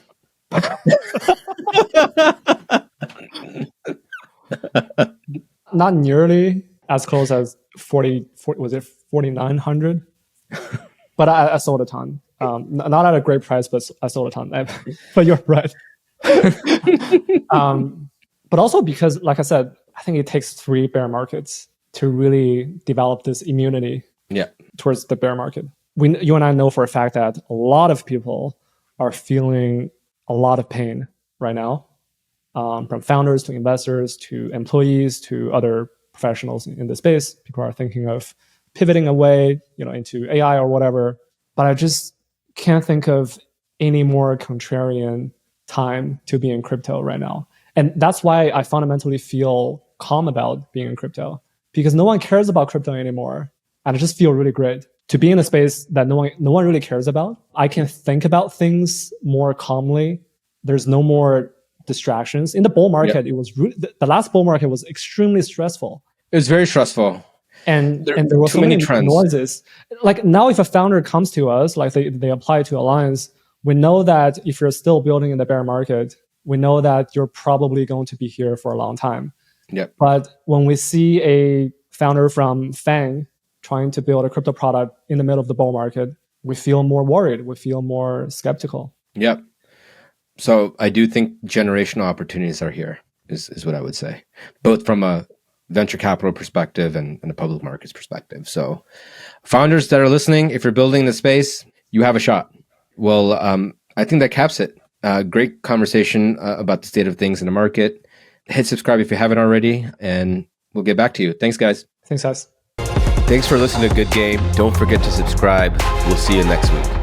Not nearly as close as 40 was it 4,900? But I sold a ton. Not at a great price, but I sold a ton. But you're right. But also because, like I said, I think it takes 3 bear markets to really develop this immunity towards the bear market. You and I know for a fact that a lot of people are feeling a lot of pain right now, from founders to investors to employees to other professionals in the space. People are thinking of pivoting away, into AI or whatever. But I just can't think of any more contrarian time to be in crypto right now. And that's why I fundamentally feel calm about being in crypto, because no one cares about crypto anymore. And I just feel really great to be in a space that no one really cares about. I can think about things more calmly. There's no more distractions. In the bull market, it was the last bull market was extremely stressful. It was very stressful. And there were so many noises. Like now, if a founder comes to us, like they apply to Alliance, we know that if you're still building in the bear market, we know that you're probably going to be here for a long time. Yep. But when we see a founder from Fang trying to build a crypto product in the middle of the bull market, we feel more worried. We feel more skeptical. Yep. So I do think generational opportunities are here, is what I would say, both from a venture capital perspective and a public markets perspective. So founders that are listening, if you're building the space, you have a shot. Well, I think that caps it. Great conversation about the state of things in the market. Hit subscribe if you haven't already, and we'll get back to you. Thanks, guys. Thanks, guys. Thanks for listening to Good Game. Don't forget to subscribe. We'll see you next week.